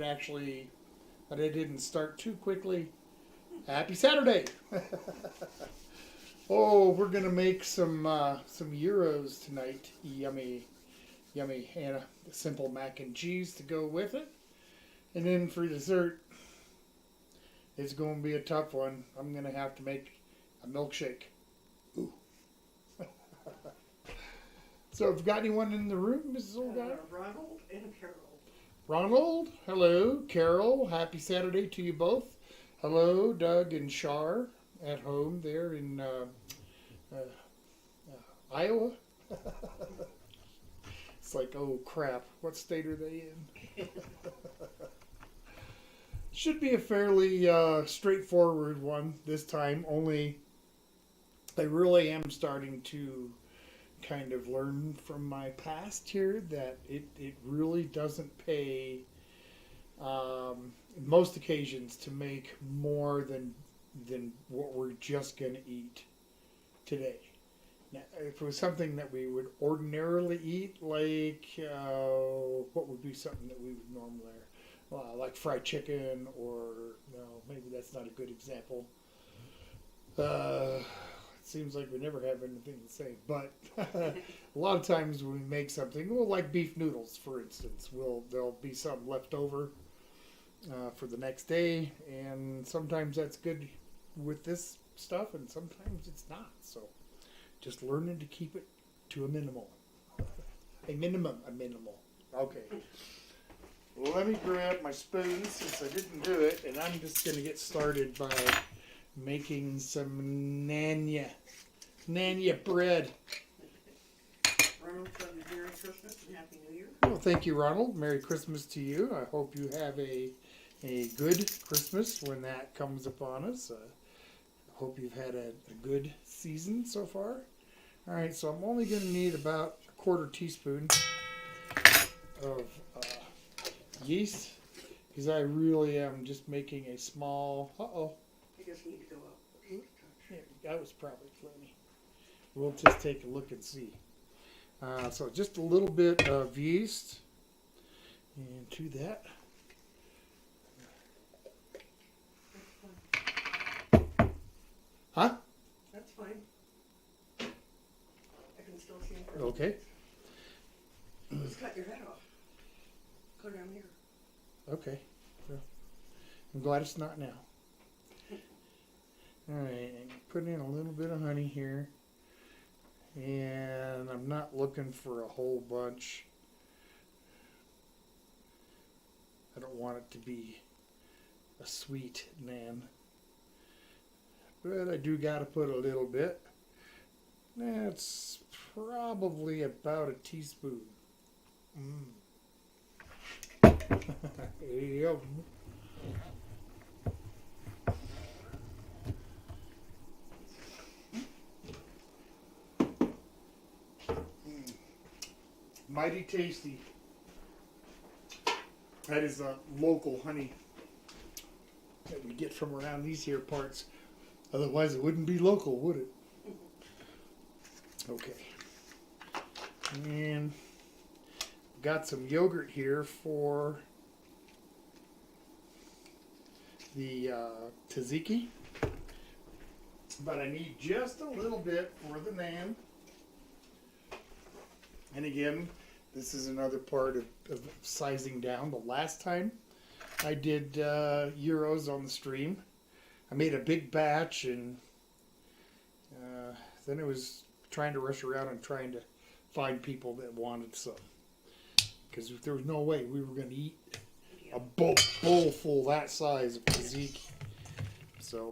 I didn't start too quickly. Happy Saturday! Oh, we're gonna make some gyros tonight. Yummy, yummy, and a simple mac and cheese to go with it. And then for dessert, it's going to be a tough one. I'm gonna have to make a milkshake. Ooh. So, have you got anyone in the room, Mrs. Old Guy? Ronald and Carol. Ronald, hello. Carol, happy Saturday to you both. Hello, Doug and Shar at home there in Iowa. It's like, oh crap, what state are they in? Should be a fairly straightforward one this time, only I really am starting to kind of learn from my past here that it really doesn't pay in most occasions to make more than what we're just going to eat today. Now, if it was something that we would ordinarily eat, like what would be something that we would normally like fried chicken, or no, maybe that's not a good example. It seems like we never have anything to say, but a lot of times when we make something, well, like beef noodles, for instance, there'll be some left over for the next day, and sometimes that's good with this stuff, and sometimes it's not. So just learning to keep it to a minimal. A minimal. Okay. Well, let me grab my spoon since I didn't do it, and I'm just going to get started by making some Nanya bread. Ronald, Merry Christmas and Happy New Year. Well, thank you, Ronald. Merry Christmas to you. I hope you have a good Christmas when that comes upon us. I hope you've had a good season so far. All right, so I'm only going to need about a quarter teaspoon of yeast, because I really am just making a small, I just need to go up. Yeah, that was probably plenty. We'll just take a look and see. So just a little bit of yeast into that. Huh? That's fine. I can still see it. Okay. Just cut your head off. Go down here. Okay. So I'm glad it's not now. Alright, put in a little bit of honey here. And I'm not looking for a whole bunch. I don't want it to be a sweet naan. But I do got to put a little bit. That's probably about a teaspoon. There you go. Mighty tasty. That is a local honey that we get from around these here parts. Otherwise it wouldn't be local, would it? Okay. And got some yogurt here for the tzatziki. But I need just a little bit for the naan. And again, this is another part of sizing down. The last time I did gyros on the stream, I made a big batch, and then it was trying to rush around and trying to find people that wanted some. Because there was no way we were going to eat a bowl full that size of tzatziki. So,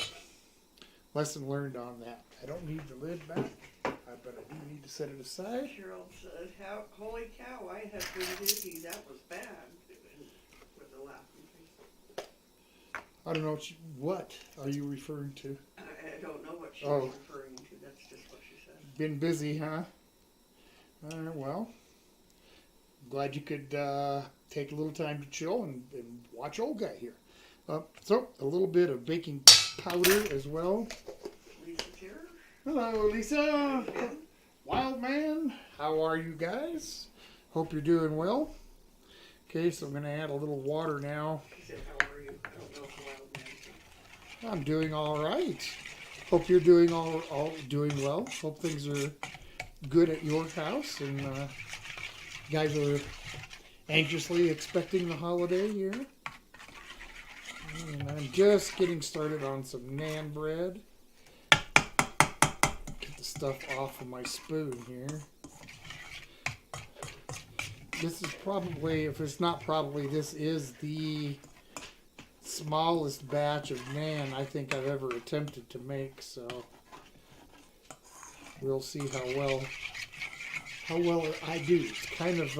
lesson learned on that. I don't need the lid back, but I do need to set it aside. Cheryl said, holy cow, I have been busy. That was bad. With the laughing face. I don't know what are you referring to? I don't know what she was referring to. That's just what she said. Been busy, huh? Well, glad you could take a little time to chill and watch old guy here. So, a little bit of baking powder as well. Lisa's here. Hello, Lisa. Wild man. How are you guys? Hope you're doing well. Okay, so I'm going to add a little water now. He said, how are you? I don't know if wild man. I'm doing all right. Hope you're doing all doing well. Hope things are good at your house, and you guys are anxiously expecting the holiday here. And I'm just getting started on some naan bread. Get the stuff off of my spoon here. This is probably, if it's not probably, this is the smallest batch of naan I think I've ever attempted to make, so we'll see how well I do. It's kind of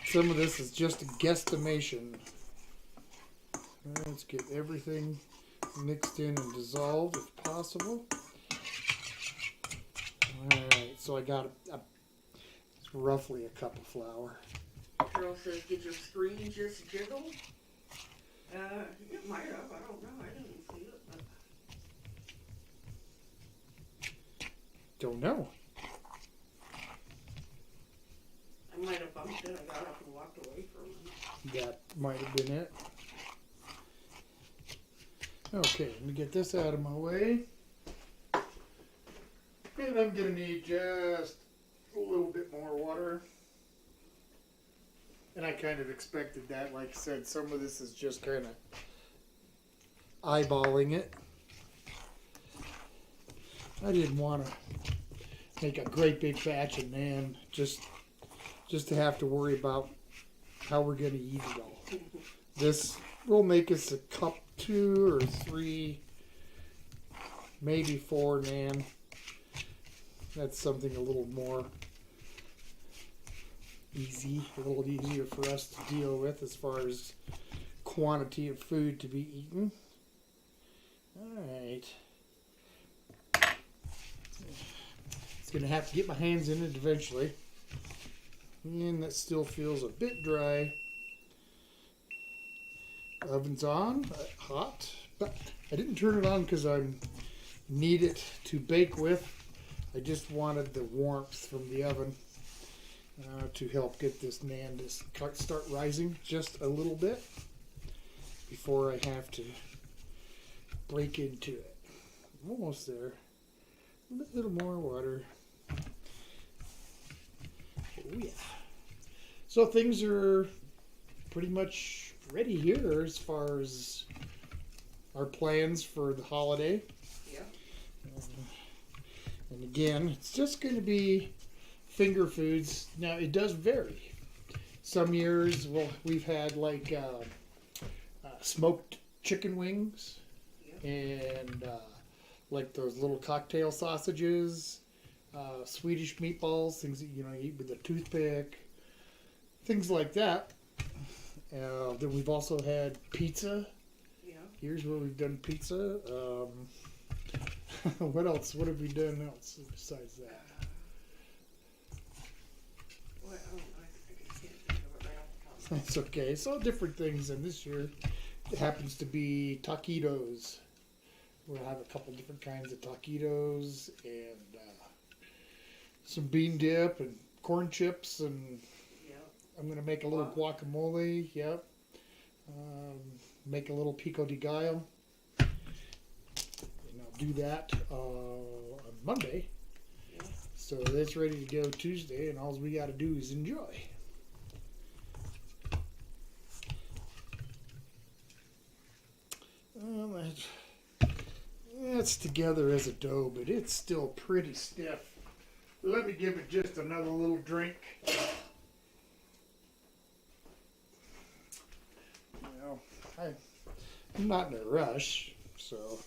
some of this is just a guesstimation. Let's get everything mixed in and dissolved if possible. Alright, so I got roughly a cup of flour. Carol says, did your screen just jiggle? It might have. I don't know. I didn't see it. But Don't know. I might have bumped it. I got up and walked away from it. That might have been it. Okay, let me get this out of my way. And I'm going to need just a little bit more water. And I kind of expected that. Like I said, some of this is just kind of eyeballing it. I didn't want to make a great big batch of naan just to have to worry about how we're going to eat it all. This will make us a cup 2 or 3, maybe 4 naan. That's something a little more easy, a little easier for us to deal with as far as quantity of food to be eaten. Alright. It's going to have to get my hands in it eventually. And that still feels a bit dry. Oven's on, hot, but I didn't turn it on because I need it to bake with. I just wanted the warmth from the oven to help get this naan to start rising just a little bit before I have to break into it. Almost there. A little more water. Oh yeah. So things are pretty much ready here as far as our plans for the holiday. Yeah. And again, it's just going to be finger foods. Now, it does vary. Some years, we've had like smoked chicken wings, Yeah. and like those little cocktail sausages, Swedish meatballs, things that you eat with a toothpick, things like that. Then we've also had pizza. Yeah. Here's where we've done pizza. What else? What have we done else besides that? Well, I don't know. I can't think of it right off the top. That's okay. So different things, and this year it happens to be taquitos. We'll have a couple different kinds of taquitos and some bean dip and corn chips, and Yeah. I'm going to make a little guacamole. Yep. Make a little pico de gallo. And I'll do that on Monday. Yeah. So that's ready to go Tuesday, and all we got to do is enjoy. Well, that's together as a dough, but it's still pretty stiff. Let me give it just another little drink. Well, I'm not in a rush, so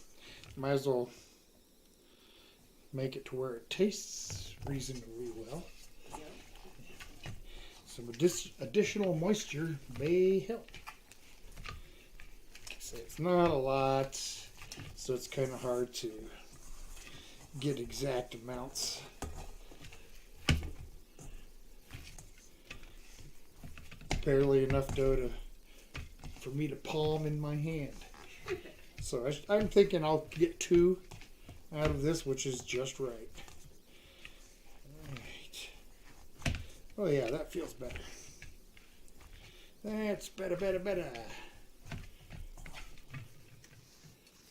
might as well make it to where it tastes reasonably well. Yeah. Some additional moisture may help. So it's not a lot, so it's kind of hard to get exact amounts. Barely enough dough for me to palm in my hand. So I'm thinking I'll get 2 out of this, which is just right. Alright. Oh yeah, that feels better. That's better, better, better.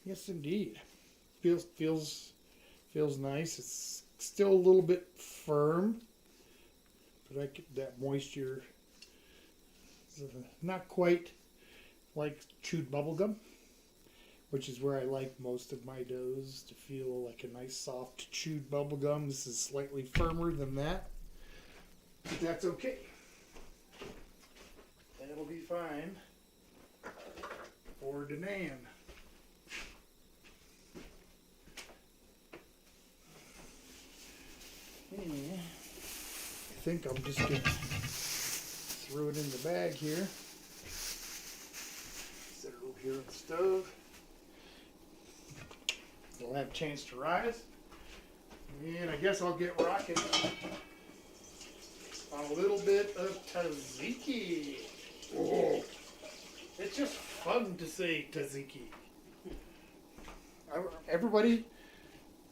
Yes, indeed. Feels nice. It's still a little bit firm, but I get that moisture. Not quite like chewed bubblegum, which is where I like most of my doughs to feel like a nice soft chewed bubblegum. This is slightly firmer than that, but that's okay. That'll be fine for Danan. I think I'm just gonna throw it in the bag here. Set it over here on the stove. It'll have a chance to rise. And I guess I'll get rocking on a little bit of tzatziki. Oh, it's just fun to say tzatziki. Everybody,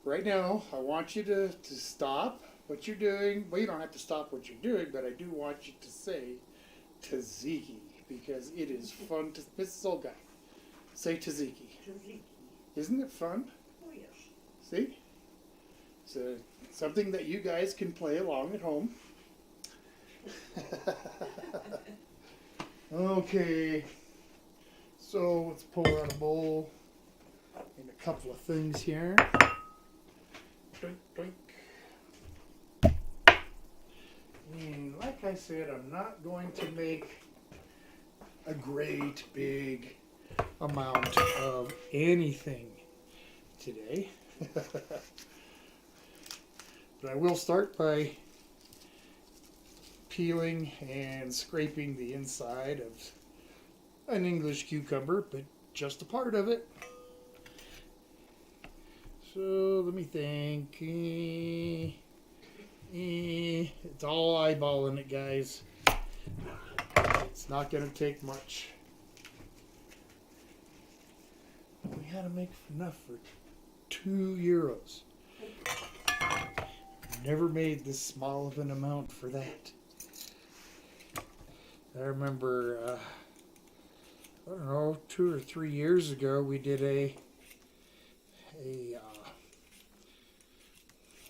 right now, I want you to stop what you're doing. Well, you don't have to stop what you're doing, but I do want you to say tzatziki because it is fun to. Mrs. Old Guy, say tzatziki. Tzatziki. Isn't it fun? Oh, yes. See? So something that you guys can play along at home. Okay. So let's pour out a bowl and a couple of things here. Doink, doink. And like I said, I'm not going to make a great big amount of anything today. But I will start by peeling and scraping the inside of an English cucumber, but just a part of it. So let me think. It's all eyeballing it, guys. It's not going to take much. We had to make enough for €2. Never made this small of an amount for that. I remember, I don't know, 2 or 3 years ago, we did a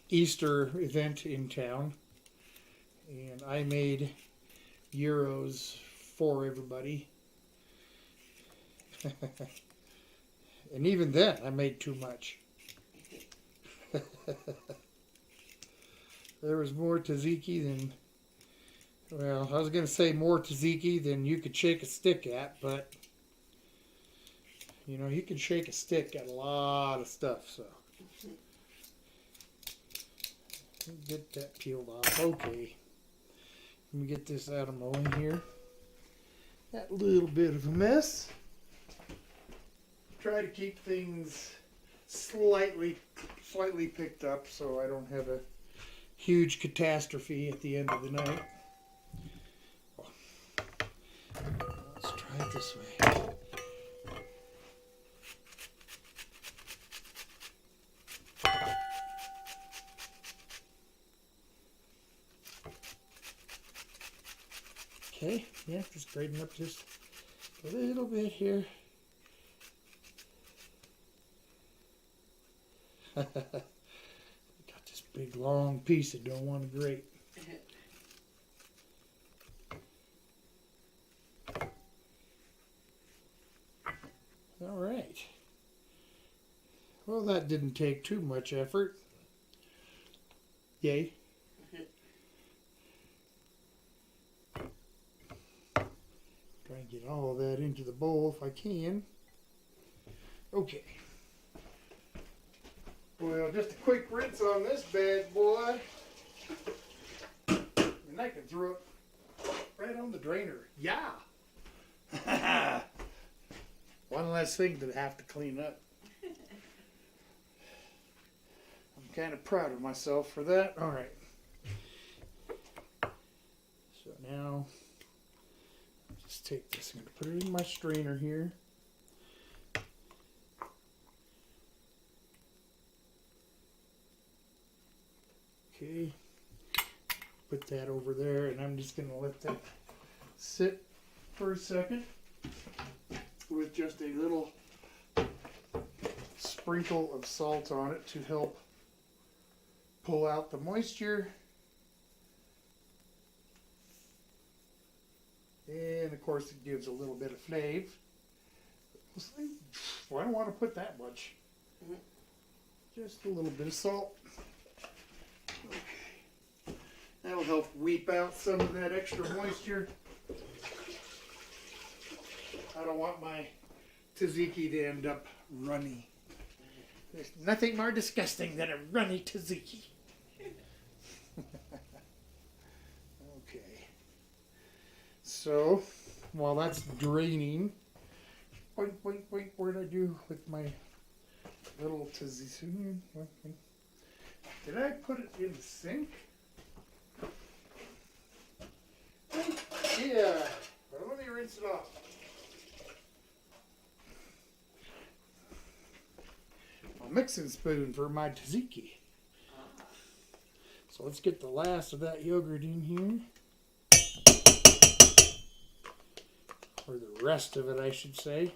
Easter event in town, and I made gyros for everybody. And even then, I made too much. There was more tzatziki than, well, I was going to say more tzatziki than you could shake a stick at, but, you know, you can shake a stick at a lot of stuff, so. Get that peeled off. Okay. Let me get this out of my way here. That little bit of a mess. Try to keep things slightly picked up so I don't have a huge catastrophe at the end of the night. Let's try it this way. Okay, yeah, just straighten up just a little bit here. Got this big long piece I don't want to grate. All right. Well, that didn't take too much effort. Yay. Try and get all of that into the bowl if I can. Okay. Well, just a quick rinse on this bad boy. And I can throw it right on the drainer. Yeah! One less thing to have to clean up. I'm kind of proud of myself for that. All right. So now, I'll just take this. I'm going to put it in my strainer here. Okay. Put put that over there, and I'm just going to let that sit for a second with just a little sprinkle of salt on it to help pull out the moisture. And of course it gives a little bit of flavor. Well, I don't want to put that much. Just a little bit of salt. Okay. That will help weep out some of that extra moisture. I don't want my tzatziki to end up runny. There's nothing more disgusting than a runny tzatziki. Okay. So, while that's draining, wait, what did I do with my little tzatziki? Did I put it in the sink? Yeah. Well, let me rinse it off. A mixing spoon for my tzatziki. So let's get the last of that yogurt in here. Or the rest of it, I should say.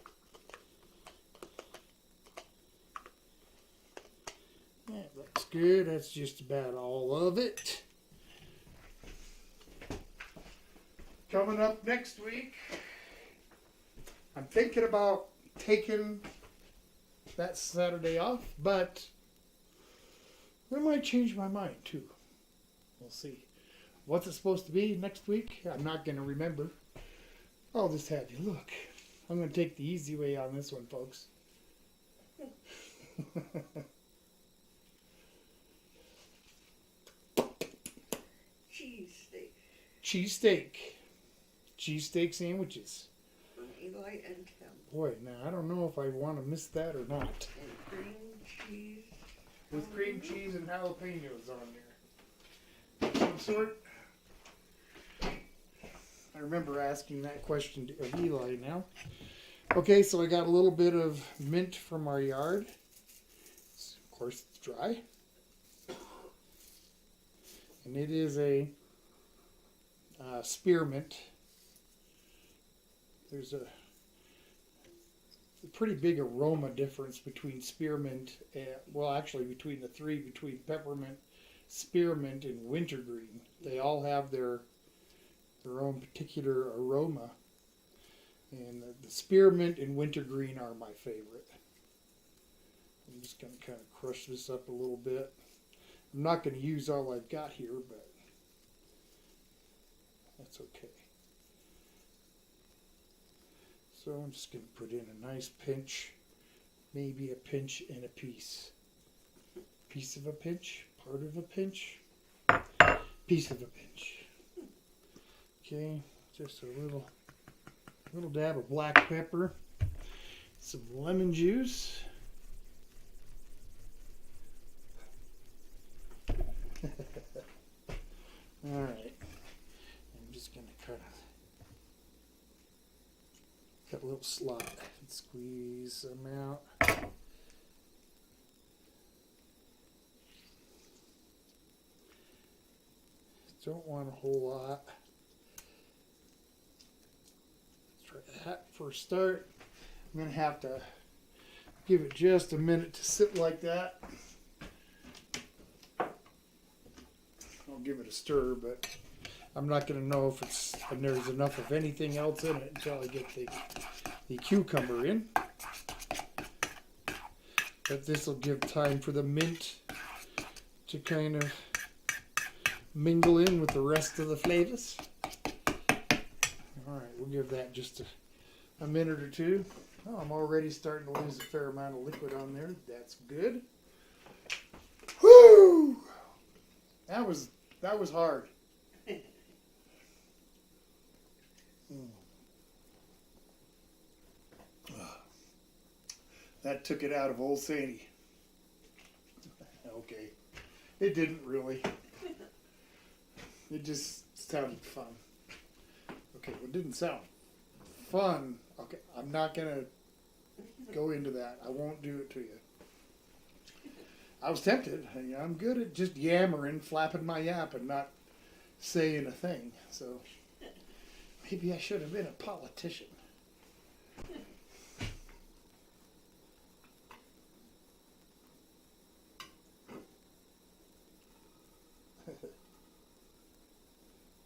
That looks good. That's just about all of it. Coming up next week, I'm thinking about taking that Saturday off, but I might change my mind too. We'll see. What's it supposed to be next week? I'm not going to remember. I'll just have you look. I'm going to take the easy way on this one, folks. Cheese steak. Cheesesteak. Cheesesteak sandwiches. From Eli and Tim. Boy, now I don't know if I want to miss that or not. And cream cheese. With cream cheese and jalapenos on there. Some sort. I remember asking that question of Eli now. Okay, so I got a little bit of mint from our yard. Of course, it's dry. And it is a spearmint. There's a pretty big aroma difference between spearmint and, well, actually between the three, between peppermint, spearmint, and wintergreen. They all have their own particular aroma. And the spearmint and wintergreen are my favorite. I'm just going to kind of crush this up a little bit. I'm not going to use all I've got here, but that's okay. So I'm just going to put in a nice pinch, maybe a pinch and a piece. Piece of a pinch, part of a pinch, piece of a pinch. Okay, just a little dab of black pepper, some lemon juice. All right, I'm just going to cut a little slot and squeeze some out. Don't want a whole lot. Let's try that for a start. I'm going to have to give it just a minute to sit like that. I'll give it a stir, but I'm not going to know if there's enough of anything else in it until I get the cucumber in. But this will give time for the mint to kind of mingle in with the rest of the flavors. Alright, we'll give that just a minute or two. Oh, I'm already starting to lose a fair amount of liquid on there. That's good. Woo! That was hard. That took it out of old Sadie. Okay. It didn't really. It just sounded fun. Okay, well, it didn't sound fun. Okay, I'm not going to go into that. I won't do it to you. I was tempted. I'm good at just yammering, flapping my yap, and not saying a thing. So maybe I should have been a politician.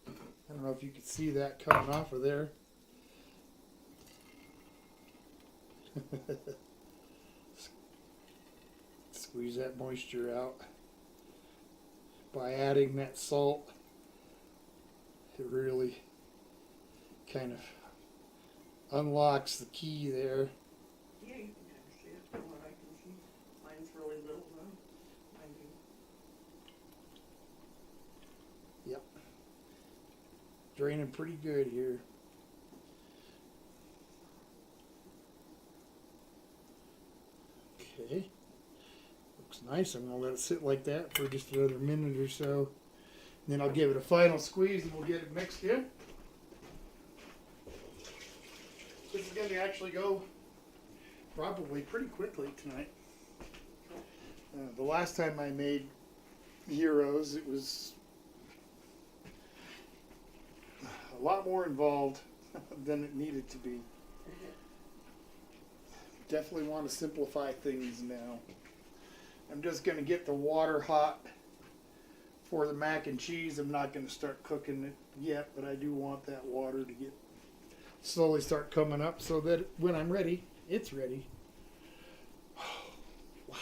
I don't know if you could see that coming off of there. Squeeze that moisture out by adding that salt. It really kind of unlocks the key there. Yeah, you can kind of see it from what I can see. Mine's really little though. Mine do. Yep. Draining pretty good here. Okay. Looks nice. I'm going to let it sit like that for just another minute or so. Then I'll give it a final squeeze and we'll get it mixed in. This is going to actually go probably pretty quickly tonight. The last time I made Gyros, it was a lot more involved than it needed to be. Definitely want to simplify things now. I'm just going to get the water hot for the mac and cheese. I'm not going to start cooking it yet, but I do want that water to get slowly start coming up so that when I'm ready, it's ready. Wow.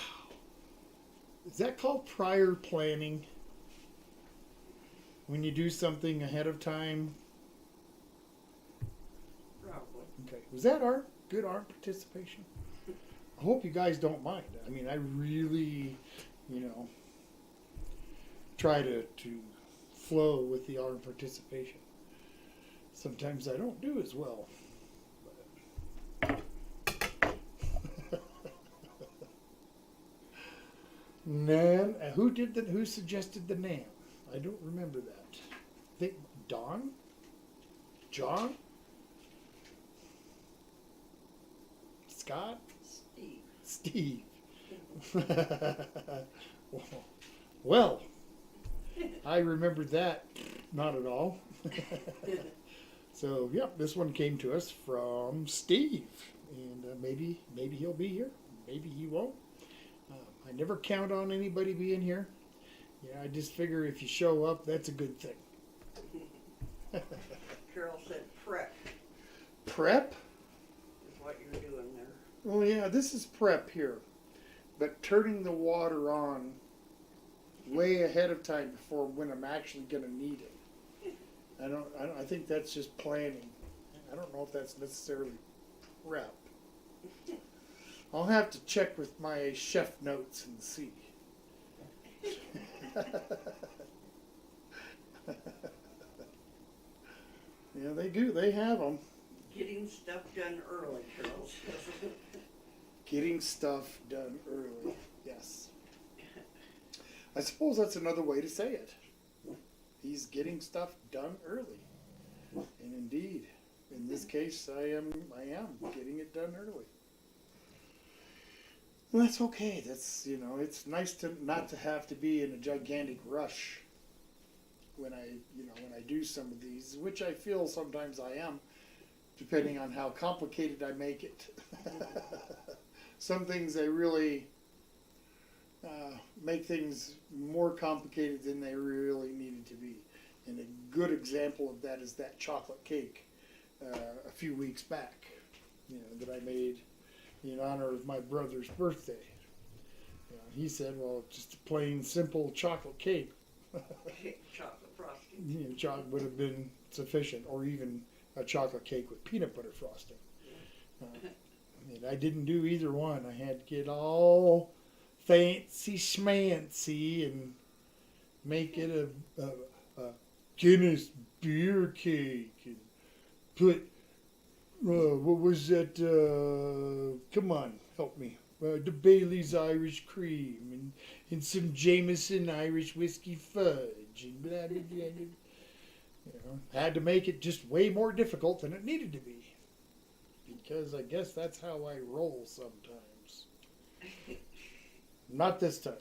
Is that called prior planning? When you do something ahead of time? Probably. Okay. Was that art? Good art participation? I hope you guys don't mind. I mean, I really, try to flow with the art participation. Sometimes I don't do as well. Nan, who suggested the Nan? I don't remember that. I think Don? John? Scott? Steve. Well, I remembered that not at all. So, yep, this one came to us from Steve. And maybe he'll be here. Maybe he won't. I never count on anybody being here. Yeah, I just figure if you show up, that's a good thing. Carol said prep Prep? is what you're doing there. Oh yeah, this is prep here. But turning the water on way ahead of time before when I'm actually going to need it. I think that's just planning. I don't know if that's necessarily prep. I'll have to check with my chef notes and see. Yeah, they do. They have them. Getting stuff done early, Carol says. Getting stuff done early. Yes. I suppose that's another way to say it. He's getting stuff done early. And indeed, in this case, I am getting it done early. And that's okay. That's, it's nice to not to have to be in a gigantic rush when I do some of these, which I feel sometimes I am, depending on how complicated I make it. Some things I really make things more complicated than they really needed to be. And a good example of that is that chocolate cake a few weeks back, that I made in honor of my brother's birthday. He said, well, just a plain, simple chocolate cake. Chocolate frosting. Chocolate would have been sufficient, or even a chocolate cake with peanut butter frosting. And I didn't do either one. I had to get all fancy schmancy and make it a Guinness beer cake and put what was that? Come on, help me. The Bailey's Irish cream and some Jameson Irish whiskey fudge and blah, blah, blah, blah. Had to make it just way more difficult than it needed to be, because I guess that's how I roll sometimes. Not this time.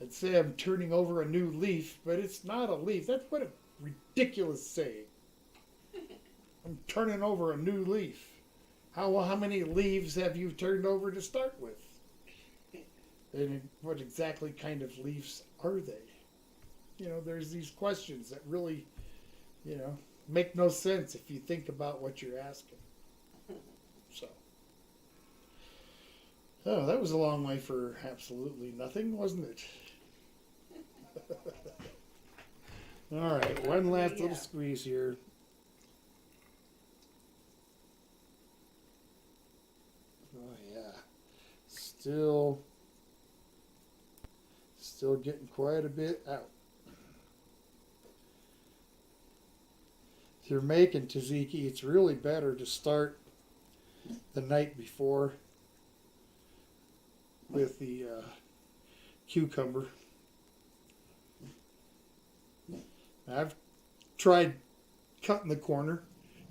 I'd say I'm turning over a new leaf, but it's not a leaf. That's what a ridiculous saying. I'm turning over a new leaf. How many leaves have you turned over to start with? And what exactly kind of leaves are they? You know, there's these questions that really, you know, make no sense if you think about what you're asking. So, oh, that was a long way for absolutely nothing, wasn't it? All right, one last little squeeze here. Oh yeah, still getting quite a bit out. If you're making tzatziki, it's really better to start the night before with the cucumber. I've tried cutting the corner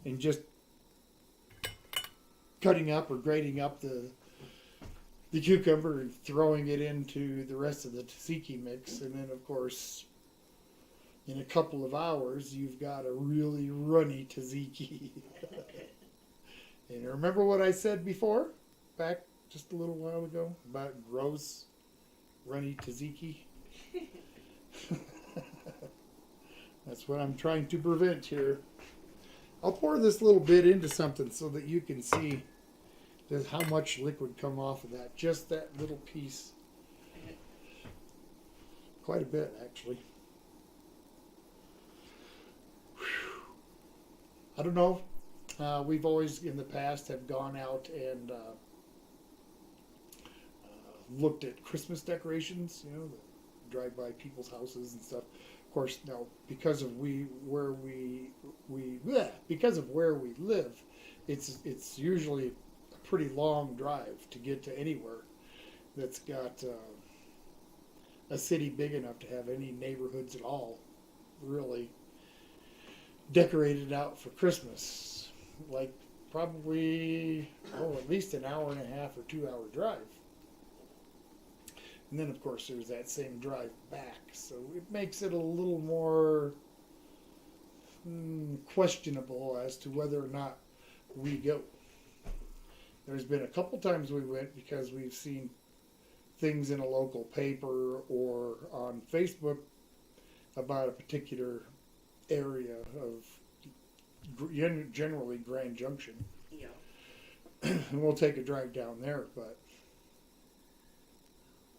and just cutting up or grating up the cucumber and throwing it into the rest of the tzatziki mix, and then of course in a couple of hours you've got a really runny tzatziki. And remember what I said before, back just a little while ago, about gross runny tzatziki? That's what I'm trying to prevent here. I'll pour this little bit into something so that you can see just how much liquid come off of that. Just that little piece. Quite a bit, actually. Whew. I don't know. We've always, in the past, have gone out and looked at Christmas decorations, you know, drive by people's houses and stuff. Of course, now because of where we live, it's usually a pretty long drive to get to anywhere that's got a city big enough to have any neighborhoods at all really decorated out for Christmas. Like probably at least an hour and a half or 2 hour drive. And then, of course, there's that same drive back. So it makes it a little more questionable as to whether or not we go. There's been a couple times we went because we've seen things in a local paper or on Facebook about a particular area of generally Grand Junction. Yeah. And we'll take a drive down there, but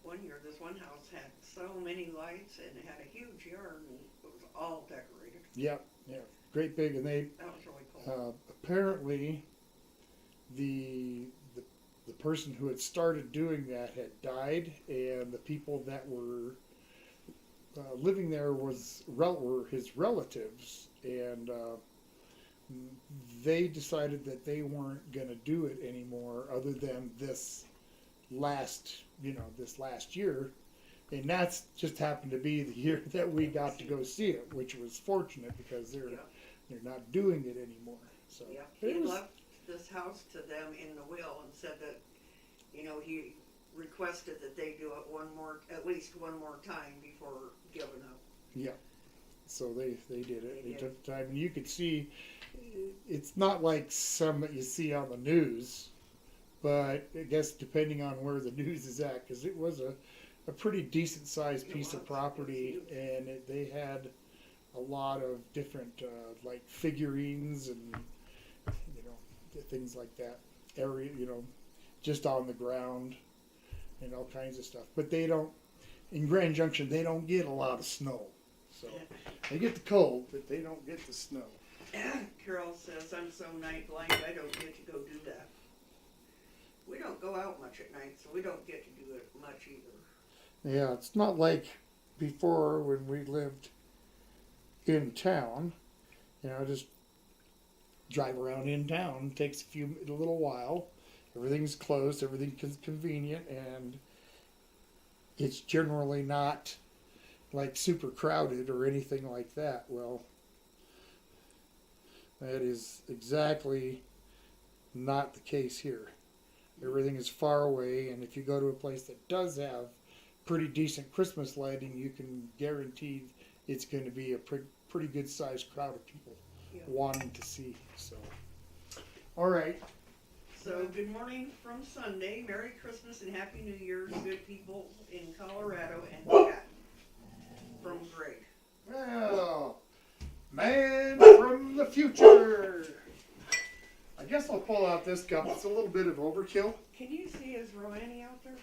one year, this one house had so many lights and it had a huge yard and it was all decorated. Yeah, great big, and that was really cool. Apparently the person who had started doing that had died, and the people that were living there were his relatives, and they decided that they weren't going to do it anymore, other than this last year, and that's just happened to be the year that we got to go see it, which was fortunate because they're not doing it anymore. So yeah, he left this house to them in the will and said that, you know, he requested that they do it at least one more time before giving up. Yeah, so they did it. They took the time, and you could see it's not like some that you see on the news. But I guess depending on where the news is at, because it was a pretty decent sized piece of property, and they had a lot of different like figurines and things like that area, just on the ground and all kinds of stuff. But they don't, in Grand Junction, they don't get a lot of snow, so they get the cold, but they don't get the snow. Carol says, I'm so night blind, I don't get to go do that. We don't go out much at night, so we don't get to do it much either. Yeah, it's not like before when we lived in town. Just drive around in town. It takes a little while. Everything's closed. Everything's convenient, and it's generally not like super crowded or anything like that. Well, that is exactly not the case here. Everything is far away, and if you go to a place that does have pretty decent Christmas lighting, you can guarantee it's going to be a pretty good sized crowd of people wanting to see. So, all right. So good morning from Sunday. Merry Christmas and Happy New Year to good people in Colorado and Cat from Greg. Well, man from the future. I guess I'll pull out this cup. It's a little bit of overkill. Can you see his Romani out there?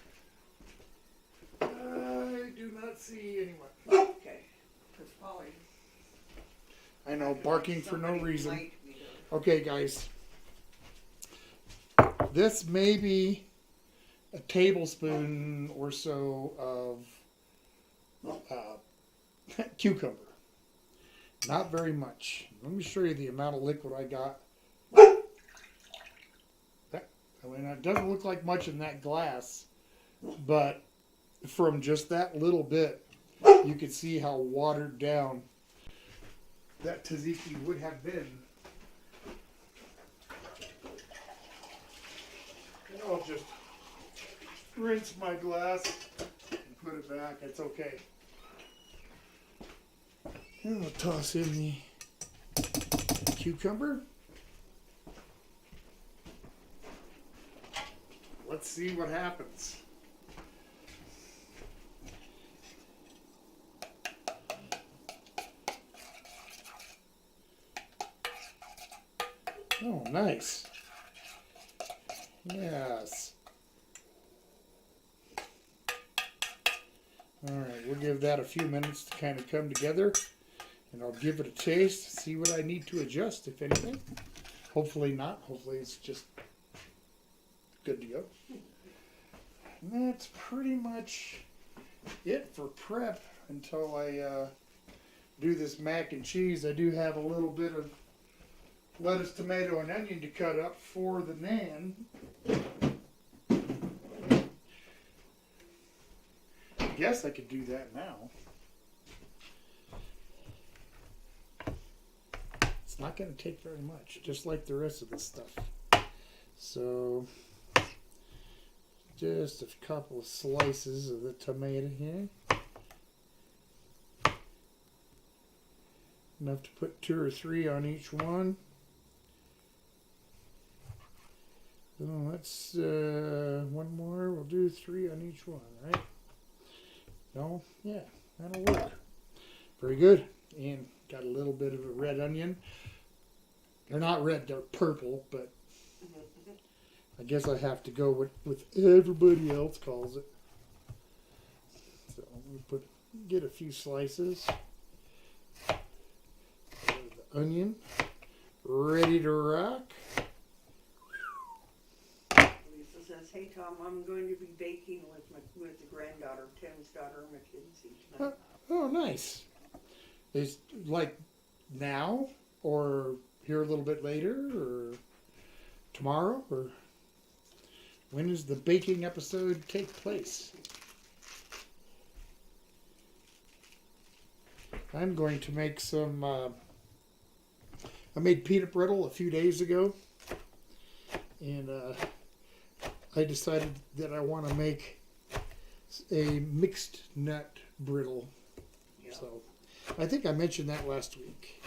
I do not see anyone. Okay. Because Polly. I know, barking for no reason. Might be there. Okay, guys. This may be a tablespoon or so of cucumber. Not very much. Let me show you the amount of liquid I got. I mean, it doesn't look like much in that glass, but from just that little bit, you can see how watered down that tzatziki would have been. And I'll just rinse my glass and put it back. It's okay. And I'll toss in the cucumber. Let's see what happens. Oh, nice. Yes. All right, we'll give that a few minutes to kind of come together, and I'll give it a taste, see what I need to adjust, if anything. Hopefully not. Hopefully it's just good to go. And that's pretty much it for prep until I do this mac and cheese. I do have a little bit of lettuce, tomato, and onion to cut up for the naan. I guess I could do that now. It's not going to take very much, just like the rest of this stuff. So, just a couple of slices of the tomato here. Enough to put 2 or 3 on each one. So let's, one more, we'll do 3 on each one, right? No? Yeah, that'll work. Very good. And got a little bit of a red onion. They're not red, they're purple, but I guess I have to go with everybody else calls it. So we get a few slices of the onion, ready to rock. Lisa says, "Hey Tom, I'm going to be baking with the granddaughter, Tim's daughter, Mackenzie tonight." Oh, nice. Is like now, or here a little bit later, or tomorrow, or when does the baking episode take place? I'm going to make some, I made peanut brittle a few days ago, and I decided that I want to make a mixed nut brittle. Yeah. So I think I mentioned that last week.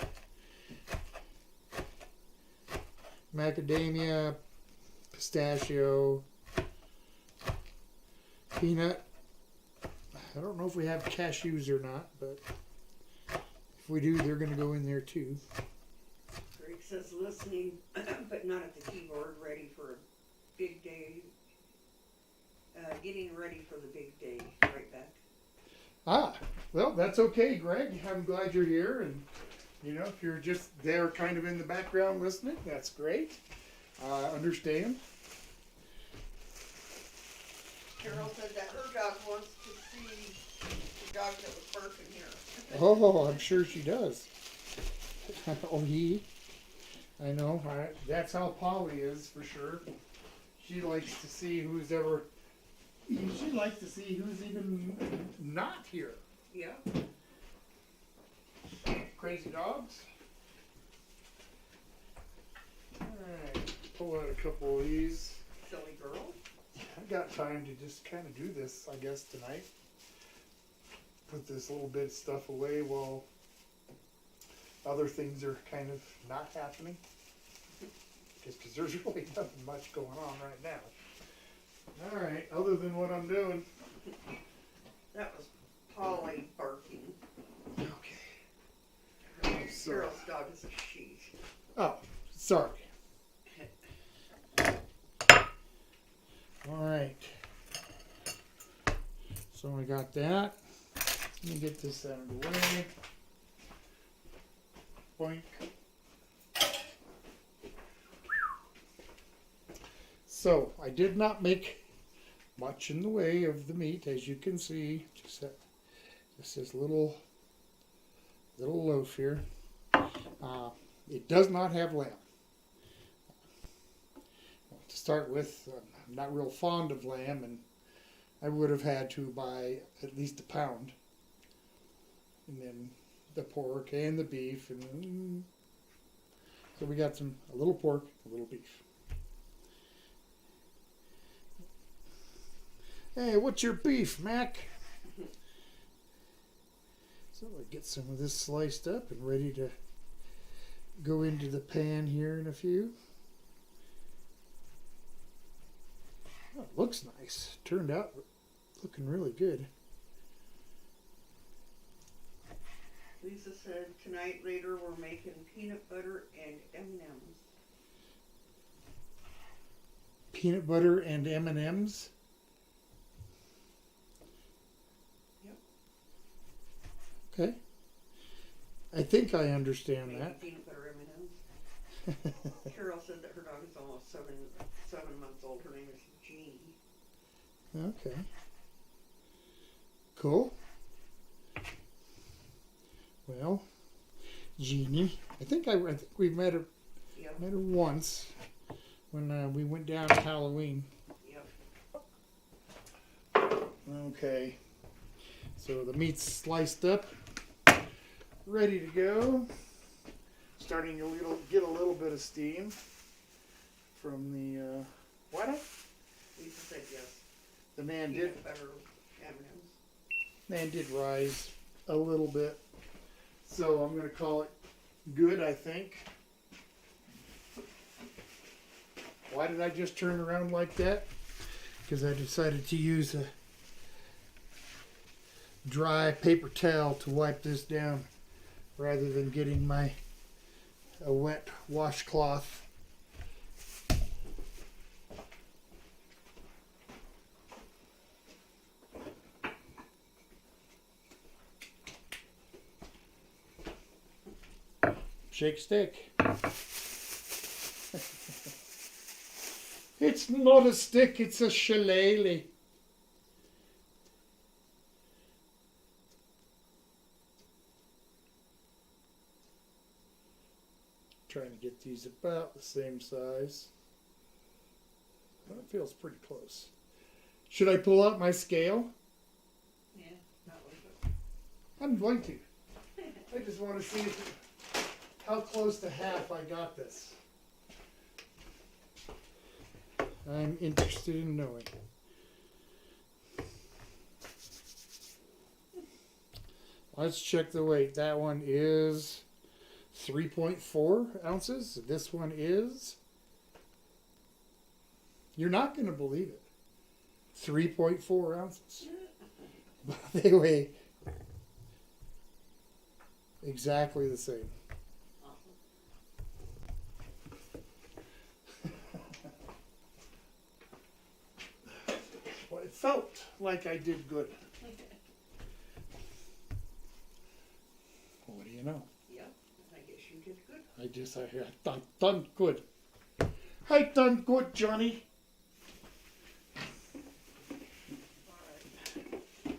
Macadamia, pistachio, peanut. I don't know if we have cashews or not, but if we do, they're going to go in there too. Greg says listening, but not at the keyboard, ready for a big day. Getting ready for the big day. Right back. Ah, well, that's okay, Greg. I'm glad you're here, and you know, if you're just there kind of in the background listening, that's great. Understand. Carol said that her dog wants to see the dog that was barking here. Oh, I'm sure she does. Oh, I know. That's how Polly is, for sure. She likes to see who's ever... She likes to see who's even not here. Yeah. Crazy dogs. Alright, pull out a couple of these. Silly girl. I've got time to just kind of do this, I guess, tonight. put this little bit of stuff away while other things are kind of not happening. Just because there's really nothing much going on right now. All right, other than what I'm doing. That was Polly barking. Okay. So, Carol's dog is a Cheez. oh, sorry. All right. So I got that. Let me get this out of the way. Boink. So I did not make much in the way of the meat, as you can see. Just this little loaf here. It does not have lamb. To start with, I'm not real fond of lamb, and I would have had to buy at least a pound. And then the pork and the beef, and so we got a little pork, a little beef. Hey, what's your beef, Mac? So I get some of this sliced up and ready to go into the pan here in a few. Oh, it looks nice. Turned out looking really good. Lisa said tonight later we're making peanut butter and M&Ms. Peanut butter and M&Ms. Yep. Okay. I think I understand Making that. peanut butter M&Ms. Carol said that her dog is almost seven months old. Her name is Jeannie. Okay. Cool. Well, Jeannie, I think we met her. Yep. Met her once when we went down to Halloween. Yep. Okay. So the meat's sliced up, ready to go. Starting to get a little bit of steam from the what? Lisa said yes. The man Peanut butter M&Ms. did rise a little bit. So I'm going to call it good, I think. Why did I just turn around like that? Because I decided to use a dry paper towel to wipe this down rather than getting a wet washcloth. Shake stick. It's not a stick, it's a shillelagh. Trying to get these about the same size. Well, it feels pretty close. Should I pull out my scale? Yeah, not like I'm going to. I just want to see how close to half I got this. I'm interested in knowing. Let's check the weight. That one is 3.4 ounces. This one is, you're not going to believe it, 3.4 ounces. But they weigh exactly the same. Well, it felt like I did good. What do you know? Yeah, I guess you did good. I done good. I done good, Johnny. Alright.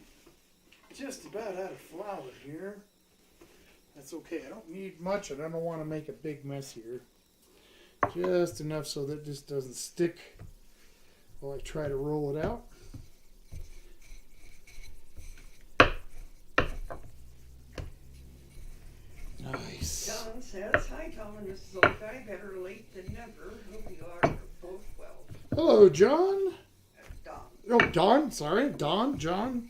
Just about out of flour here. That's okay. I don't need much and I don't want to make a big mess here. Just enough so that this doesn't stick while I try to roll it out. Nice. John says, hi Tom and Mrs. Old Guy, better late than never. Hope you are both well. Hello, John. Don. Oh, Don. Sorry, Don. John.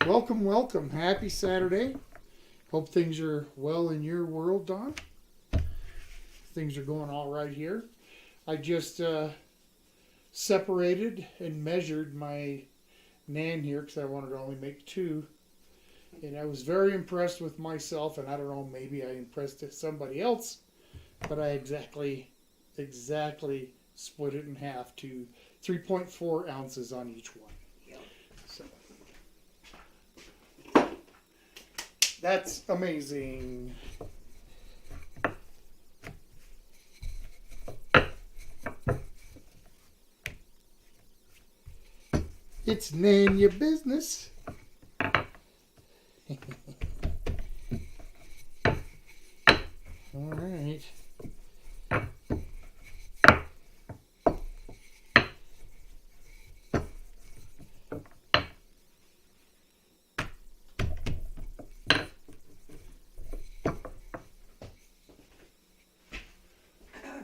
Welcome, welcome. Happy Saturday. Hope things are well in your world, Don. Things are going all right here. I just separated and measured my nan here because I wanted to only make 2. And I was very impressed with myself, and I don't know, maybe I impressed somebody else, but I exactly split it in half to 3.4 ounces on each one. Yep. So that's amazing. It's none your business. All right.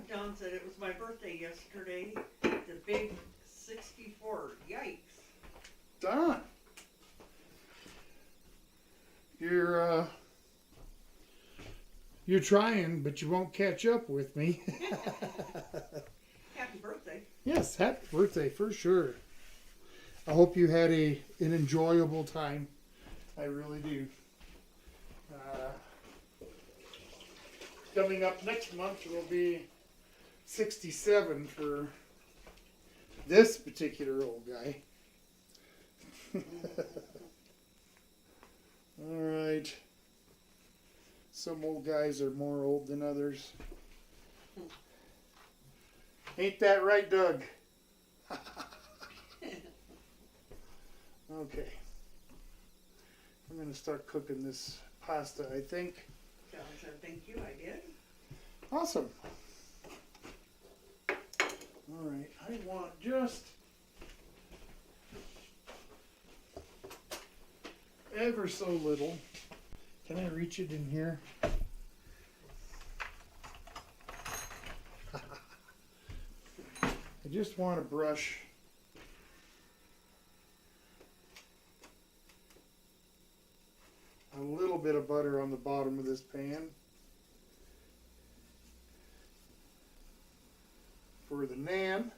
Don said it was my birthday yesterday. The big 64. Yikes. Don, you're trying, but you won't catch up with me. Happy birthday. Yes, happy birthday for sure. I hope you had an enjoyable time. I really do. Coming up next month will be 67 for this particular old guy. All right. Some old guys are more old than others. Ain't that right, Doug? Okay. I'm going to start cooking this pasta, I think. Don said thank you, I did. Awesome. All right. I want just ever so little. Can I reach it in here? I just want to brush a little bit of butter on the bottom of this pan for the naan.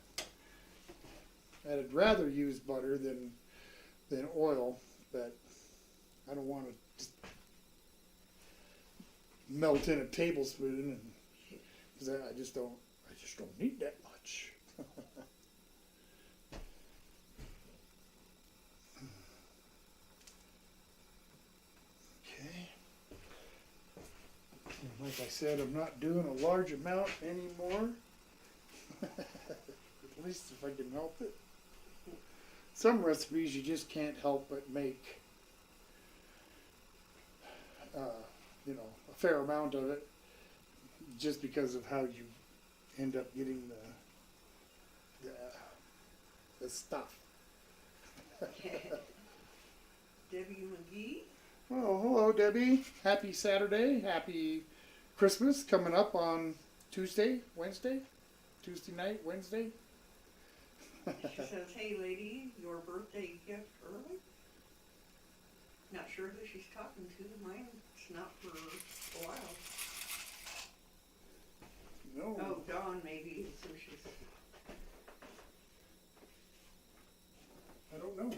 I'd rather use butter than oil, but I don't want to just melt in a tablespoon, and because I just don't need that much. Okay. And like I said, I'm not doing a large amount anymore. At least if I can help it. Some recipes you just can't help but make, a fair amount of it, just because of how you end up getting the stuff. Debbie McGee. Oh, hello, Debbie. Happy Saturday. Happy Christmas coming up on Tuesday night, Wednesday. She says, hey lady, your birthday gift early? Not sure who she's talking to. Mine's not for a while. No. Oh, Dawn maybe. So she's... I don't know.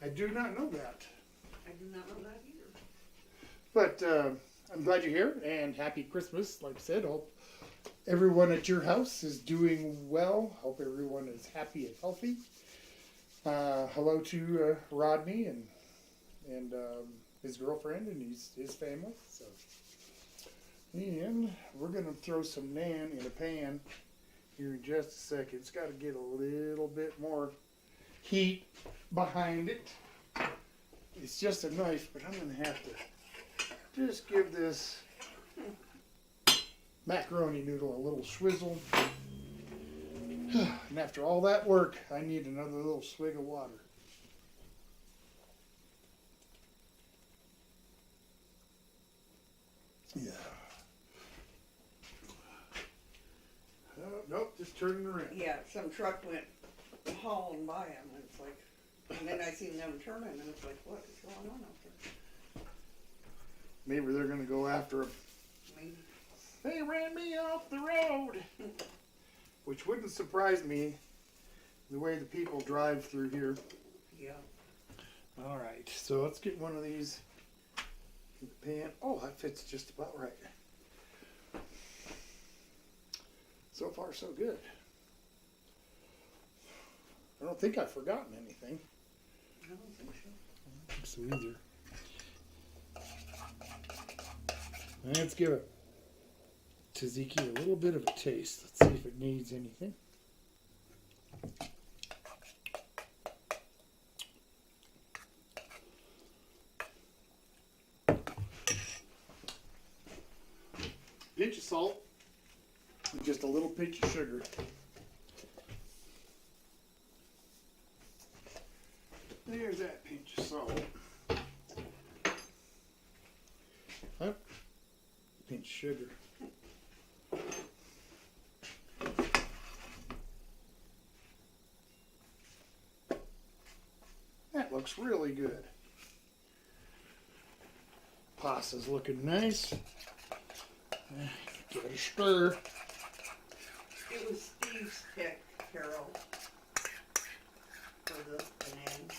I do not know that. I do not know that either. But I'm glad you're here, and happy Christmas. Like I said, hope everyone at your house is doing well. Hope everyone is happy and healthy. Hello to Rodney and his girlfriend and his family. So, and we're gonna throw some naan in a pan here in just a second. It's got to get a little bit more heat behind it. It's just a knife, but I'm gonna have to just give this macaroni noodle a little swizzle. And after all that work, I need another little swig of water. Yeah. Oh, nope, just turning around. Yeah, some truck went hauling by them, and it's like, and then I seen them turning, and it's like, what is going on out there? Maybe they're gonna go after him. Maybe. They ran me off the road. Which wouldn't surprise me, the way the people drive through here. Yeah. All right, so let's get one of these in the pan. Oh, that fits just about right. So far, so good. I don't think I've forgotten anything. I don't think so. I don't think so either. Let's give it tzatziki a little bit of a taste. Let's see if it needs anything. Pinch of salt and just a little pinch of sugar. There's that pinch of salt. Huh? Pinch of sugar. That looks really good. Pasta's looking nice. Give it a stir. It was Steve's pick, Carol, for the banana.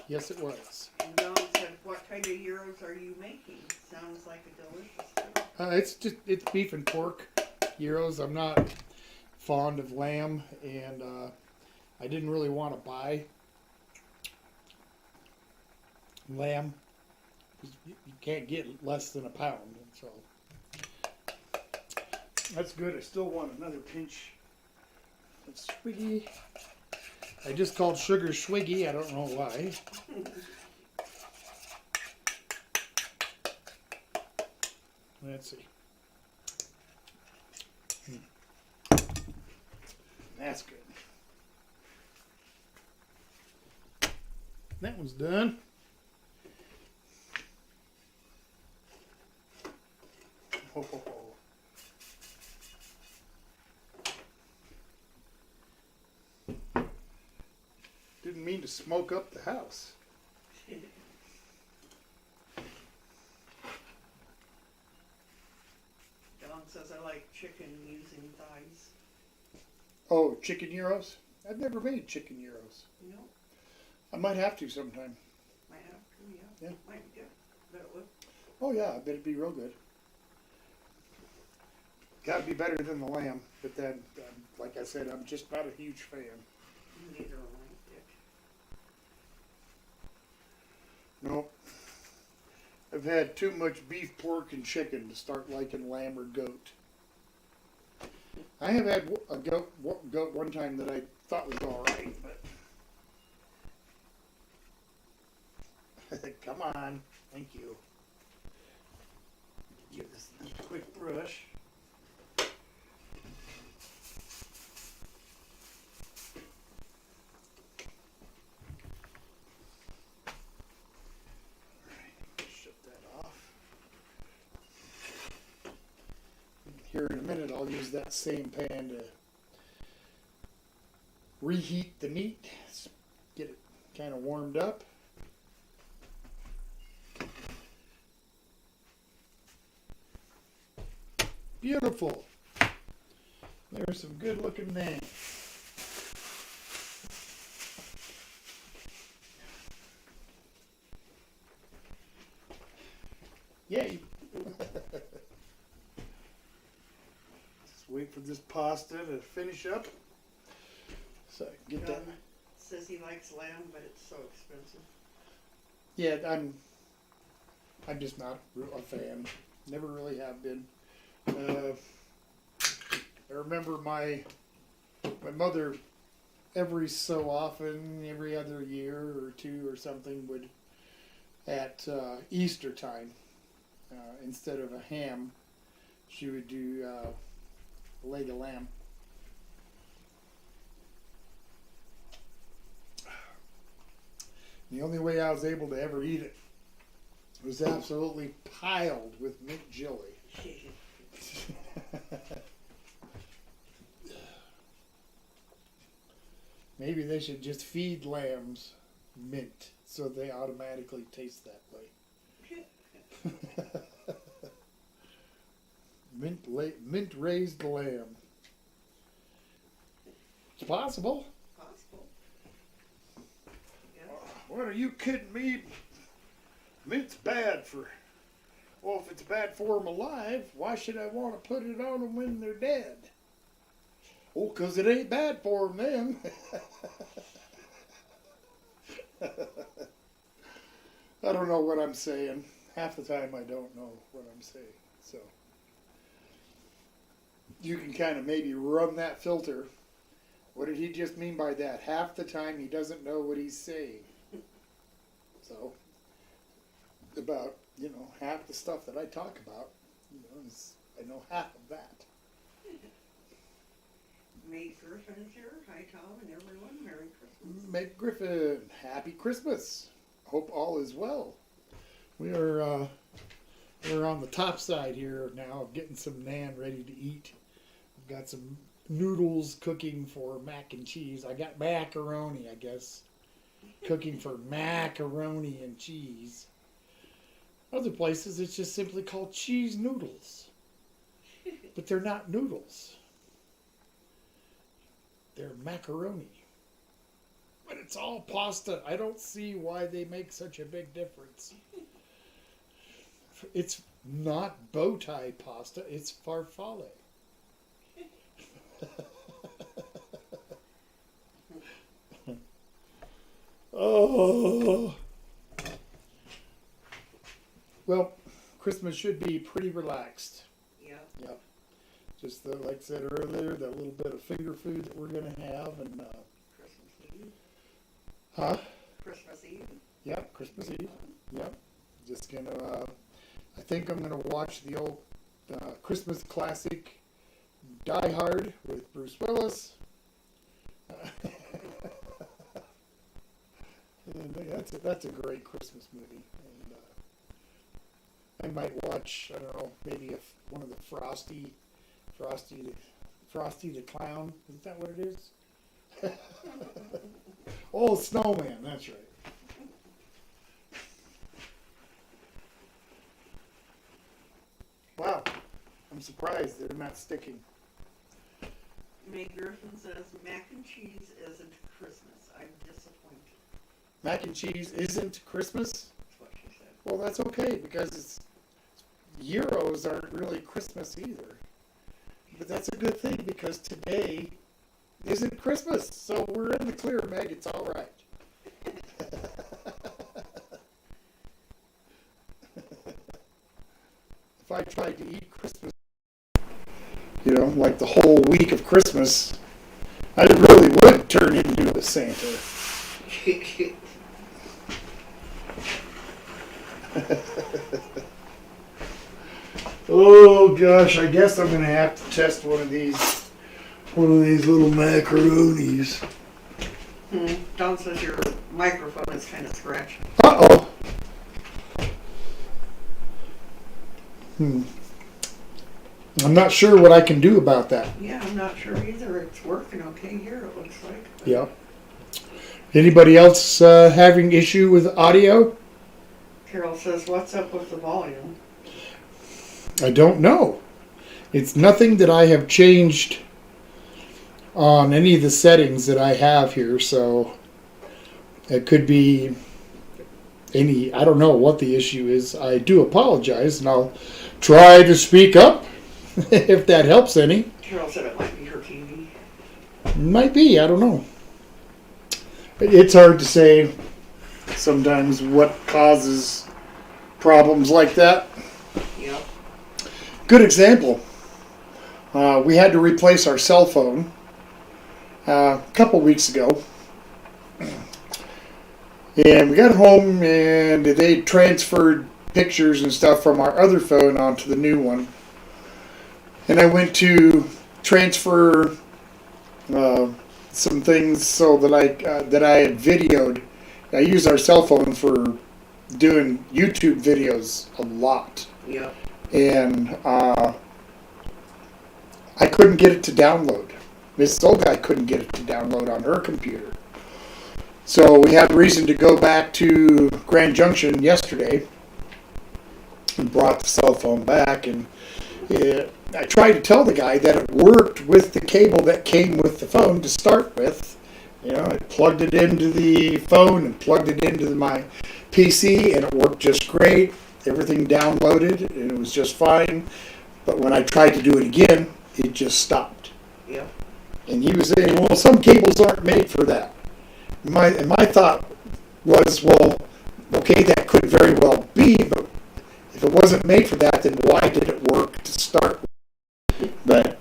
Yes, it was. And Don said, what kind of gyros are you making? Sounds like a delicious thing. It's beef and pork gyros. I'm not fond of lamb, and I didn't really want to buy lamb. You can't get less than a pound, so that's good. I still want another pinch of swiggy. I just called sugar swiggy. I don't know why. Let's see. That's good. That one's done. Oh. Didn't mean to smoke up the house. Don says I like chicken using thighs. Oh, chicken gyros? I've never made chicken gyros. No, I might have to sometime. might have to, Yeah. Might be good. Bet it would. Oh yeah, I bet it'd be real good. Gotta be better than the lamb, but then, like I said, I'm just not a huge fan. Neither of them did. Nope. I've had too much beef, pork, and chicken to start liking lamb or goat. I have had a goat one time that I thought was all right, but come on, thank you. Give this a quick brush. Here in a minute, I'll use that same pan to reheat the meat, get it kind of warmed up. Beautiful. There's some good looking things. Yay. Wait for this pasta to finish up so I can get that. Says he likes lamb, but it's so expensive. Yeah, I'm just not a fan. Never really have been. I remember my mother every so often, every other year or two or something, would at Easter time, instead of a ham, she would do a leg of lamb. The only way I was able to ever eat it was absolutely piled with mint jelly. Maybe they should just feed lambs mint so they automatically taste that way. Mint raised lamb. It's possible. Possible. Yeah. What, are you kidding me? Mint's bad for. Well, if it's bad for them alive, why should I want to put it on them when they're dead? Oh, 'cause it ain't bad for them then. I don't know what I'm saying. Half the time I don't know what I'm saying. So you can kind of maybe run that filter. What did he just mean by that? Half the time he doesn't know what he's saying. So about, half the stuff that I talk about, I know half of that. Meg Griffin is here. Hi, Tom, and everyone. Merry Christmas. Meg Griffin, happy Christmas. Hope all is well. We're on the top side here now of getting some naan ready to eat. We've got some noodles cooking for mac and cheese. I got macaroni, I guess. Cooking for macaroni and cheese. Other places it's just simply called cheese noodles. But they're not noodles. They're macaroni. But it's all pasta. I don't see why they make such a big difference. It's not bow tie pasta, it's farfalle. Oh. Well, Christmas should be pretty relaxed. Yeah. Yep. Just like I said earlier, that little bit of finger food that we're going to have, and Christmas Eve. huh? Christmas Eve. Yep, Christmas Eve. Yep. Just gonna. I think I'm gonna watch the old Christmas classic, Die Hard with Bruce Willis. And that's a great Christmas movie. And I might watch, I don't know, maybe one of the Frosty the Clown. Isn't that what it is? Oh, Snowman. That's right. Wow, I'm surprised they're not sticking. Meg Griffin says mac and cheese isn't Christmas. I'm disappointed. Mac and cheese isn't Christmas? That's what she said. Well, that's okay because Gyros aren't really Christmas either. But that's a good thing because today isn't Christmas. So we're in the clear, Meg. It's all right. If I tried to eat Christmas, like the whole week of Christmas, I really would turn into a Santa. Oh gosh, I guess I'm gonna have to test one of these little macaronis. Don says your microphone is kind of scratchy. Uh-oh. I'm not sure what I can do about that. Yeah, I'm not sure either. It's working okay here, it looks like. Yeah. Anybody else having issue with audio? Carol says, what's up with the volume? I don't know. It's nothing that I have changed on any of the settings that I have here, so it could be I don't know what the issue is. I do apologize, and I'll try to speak up if that helps any. Carol said it might be her TV. Might be, I don't know. It's hard to say sometimes what causes problems like that. Yep. Good example. We had to replace our cell phone a couple weeks ago. And we got home and they transferred pictures and stuff from our other phone onto the new one. And I went to transfer some things so that I had videoed. I use our cell phone for doing YouTube videos a lot. Yep. And I couldn't get it to download. Mrs. Old Guy couldn't get it to download on her computer. So we had reason to go back to Grand Junction yesterday and brought the cell phone back. And I tried to tell the guy that it worked with the cable that came with the phone to start with. You know, I plugged it into the phone and plugged it into my PC, and it worked just great. Everything downloaded, and it was just fine. But when I tried to do it again, it just stopped. Yeah. And he was saying, well, some cables aren't made for that. My thought was, well, okay, that could very well be, but if it wasn't made for that, then why did it work to start with? But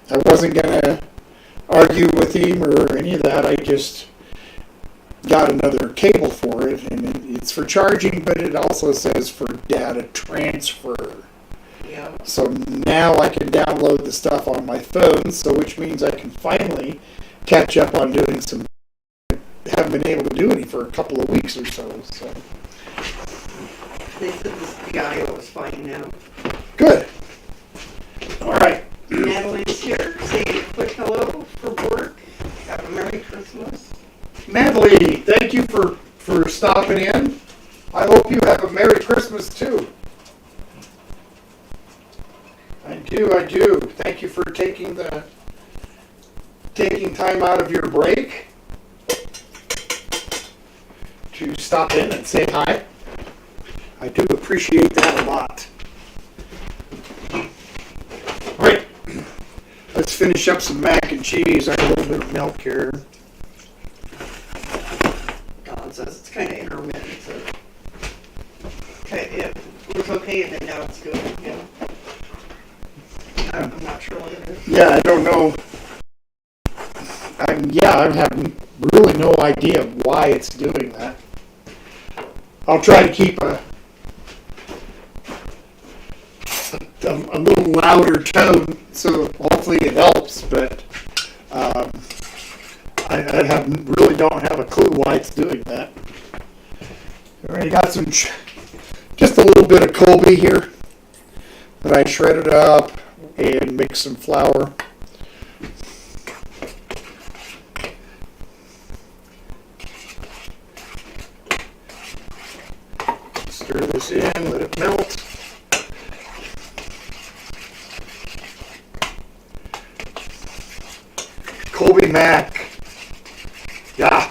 I wasn't going to argue with him or any of that. I just got another cable for it, and it's for charging, but it also says for data transfer. Yeah. So now I can download the stuff on my phone, so which means I can finally catch up on doing some. Haven't been able to do any for a couple of weeks or so. So They said this Gyro is fine now. good. All right. Natalie's here. Say a quick hello for work. Have a Merry Christmas. Natalie, thank you for stopping in. I hope you have a Merry Christmas too. I do. Thank you for taking time out of your break to stop in and say hi. I do appreciate that a lot. All right, let's finish up some mac and cheese. I have a little bit of milk here. Don says it's kind of intermittent. So. Okay, yeah, it was okay, and then now it's good. Yeah. I'm not sure what it is. Yeah, I don't know. I'm having really no idea why it's doing that. I'll try to keep a little louder tone, so hopefully it helps. But I really don't have a clue why it's doing that. Already got some, just a little bit of Colby here that I shredded up and mixed some flour. Stir this in, let it melt. Colby Mac. Yeah.